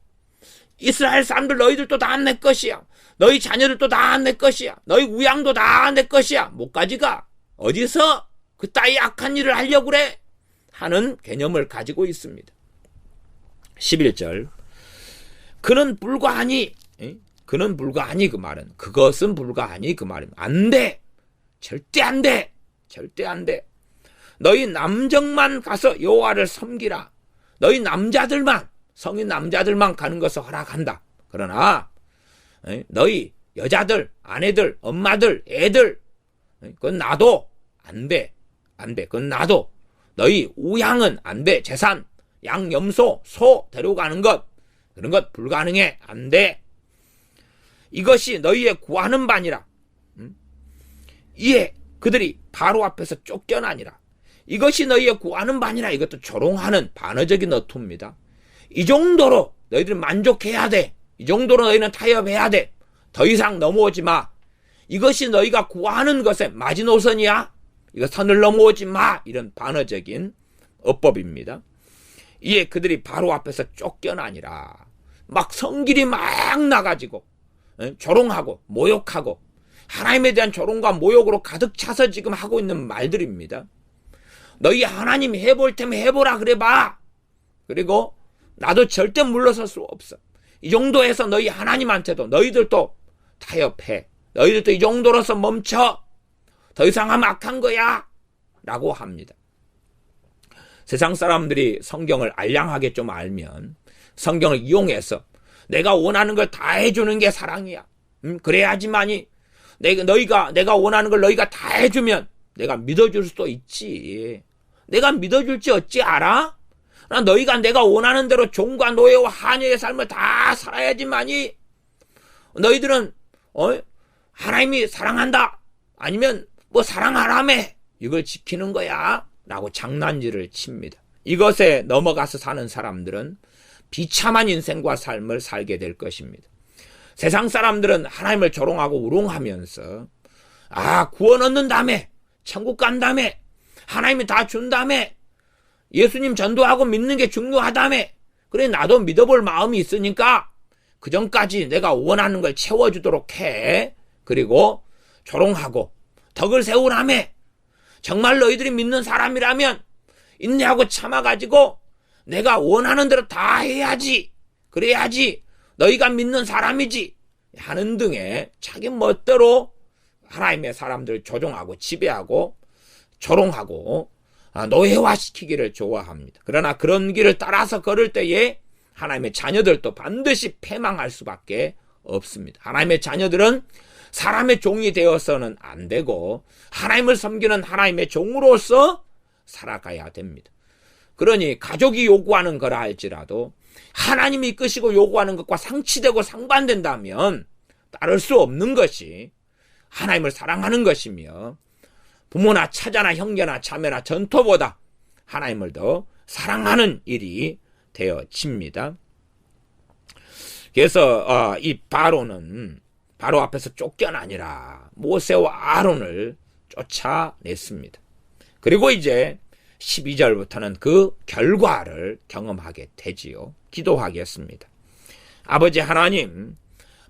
A: 이스라엘 사람들 너희들도 다 내 것이야. 너희 자녀들도 다 내 것이야. 너희 우양도 다 내 것이야. 못까지 가. 어디서 그 따위 악한 일을 하려고 그래? 하는 개념을 가지고 있습니다. 11절. 그는 불가하니 그 말은, 그것은 불가하니 그 말입니다. 안 돼. 절대 안 돼. 절대 안 돼. 너희 남정만 가서 여호와를 섬기라. 너희 남자들만, 성인 남자들만 가는 것을 허락한다. 그러나 너희 여자들, 아내들, 엄마들, 애들, 그건 놔도 안 돼. 안 돼. 그건 놔도. 너희 우양은 안 돼. 재산, 양, 염소, 소 데려가는 것, 그런 것 불가능해. 안 돼. 이것이 너희의 구하는 바니라. 이에 그들이 바로 앞에서 쫓겨나니라. 이것이 너희의 구하는 바니라. 이것도 조롱하는 반어적인 어투입니다. 이 정도로 너희들이 만족해야 돼. 이 정도로 너희는 타협해야 돼. 더 이상 넘어오지 마. 이것이 너희가 구하는 것의 마지노선이야. 이거 선을 넘어오지 마. 이런 반어적인 어법입니다. 이에 그들이 바로 앞에서 쫓겨나니라. 막 성길이 막 나가지고 조롱하고 모욕하고 하나님에 대한 조롱과 모욕으로 가득 차서 지금 하고 있는 말들입니다. 너희 하나님이 해볼 테면 해보라 그래봐. 그리고 나도 절대 물러설 수 없어. 이 정도에서 너희 하나님한테도 너희들도 타협해. 너희들도 이 정도로서 멈춰. 더 이상 하면 악한 거야. 라고 합니다. 세상 사람들이 성경을 알량하게 좀 알면 성경을 이용해서 내가 원하는 걸 다 해주는 게 사랑이야. 그래야지만이 내가 원하는 걸 너희가 다 해주면 내가 믿어줄 수도 있지. 내가 믿어줄지 어찌 알아? 너희가 내가 원하는 대로 종과 노예와 하녀의 삶을 다 살아야지만이 너희들은 하나님이 사랑한다. 아니면 사랑하라며 이걸 지키는 거야. 라고 장난질을 칩니다. 이것에 넘어가서 사는 사람들은 비참한 인생과 삶을 살게 될 것입니다. 세상 사람들은 하나님을 조롱하고 우롱하면서 구원 얻는다며, 천국 간다며, 하나님이 다 준다며, 예수님 전도하고 믿는 게 중요하다며, 그래 나도 믿어볼 마음이 있으니까 그 전까지 내가 원하는 걸 채워주도록 해. 그리고 조롱하고 덕을 세우라며, 정말 너희들이 믿는 사람이라면 인내하고 참아가지고 내가 원하는 대로 다 해야지. 그래야지 너희가 믿는 사람이지. 하는 등의 자기 멋대로 하나님의 사람들을 조종하고 지배하고 조롱하고 노예화시키기를 좋아합니다. 그러나 그런 길을 따라서 걸을 때에 하나님의 자녀들도 반드시 패망할 수밖에 없습니다. 하나님의 자녀들은 사람의 종이 되어서는 안 되고 하나님을 섬기는 하나님의 종으로서 살아가야 됩니다. 그러니 가족이 요구하는 거라 할지라도 하나님이 이끄시고 요구하는 것과 상치되고 상반된다면 따를 수 없는 것이 하나님을 사랑하는 것이며 부모나 처자나 형제나 자매나 전토보다 하나님을 더 사랑하는 일이 되어집니다. 그래서 이 바로는 바로 앞에서 쫓겨나니라 모세와 아론을 쫓아냈습니다. 그리고 이제 12절부터는 그 결과를 경험하게 되지요. 기도하겠습니다. 아버지 하나님,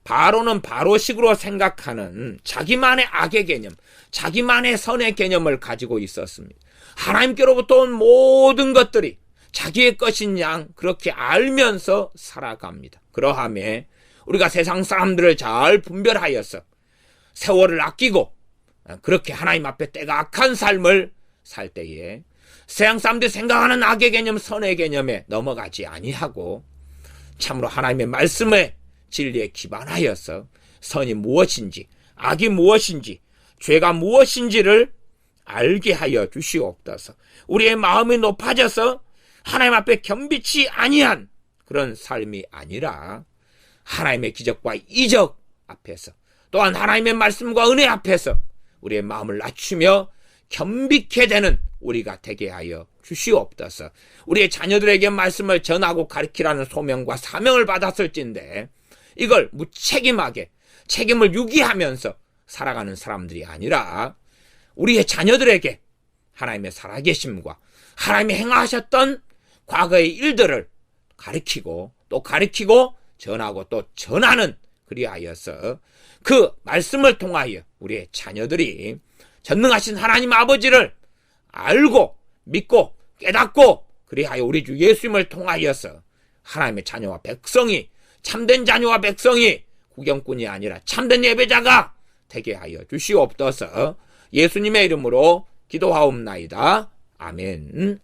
A: 바로는 바로식으로 생각하는 자기만의 악의 개념, 자기만의 선의 개념을 가지고 있었습니다. 하나님께로부터 온 모든 것들이 자기의 것인 양 그렇게 알면서 살아갑니다. 그러함에 우리가 세상 사람들을 잘 분별하여서 세월을 아끼고 그렇게 하나님 앞에 때가 악한 삶을 살 때에 세상 사람들이 생각하는 악의 개념, 선의 개념에 넘어가지 아니하고 참으로 하나님의 말씀에 진리에 기반하여서 선이 무엇인지, 악이 무엇인지, 죄가 무엇인지를 알게 하여 주시옵소서. 우리의 마음이 높아져서 하나님 앞에 겸비치 아니한 그런 삶이 아니라 하나님의 기적과 이적 앞에서 또한 하나님의 말씀과 은혜 앞에서 우리의 마음을 낮추며 겸비케 되는 우리가 되게 하여 주시옵소서. 우리의 자녀들에게 말씀을 전하고 가르치라는 소명과 사명을 받았을진데 이걸 무책임하게 책임을 유기하면서 살아가는 사람들이 아니라 우리의 자녀들에게 하나님의 살아계심과 하나님이 행하셨던 과거의 일들을 가르치고 또 가르치고 전하고 또 전하는, 그리하여서 그 말씀을 통하여 우리의 자녀들이 전능하신 하나님 아버지를 알고 믿고 깨닫고, 그리하여 우리 주 예수님을 통하여서 하나님의 자녀와 백성이, 참된 자녀와 백성이 구경꾼이 아니라 참된 예배자가 되게 하여 주시옵소서. 예수님의 이름으로 기도하옵나이다. 아멘.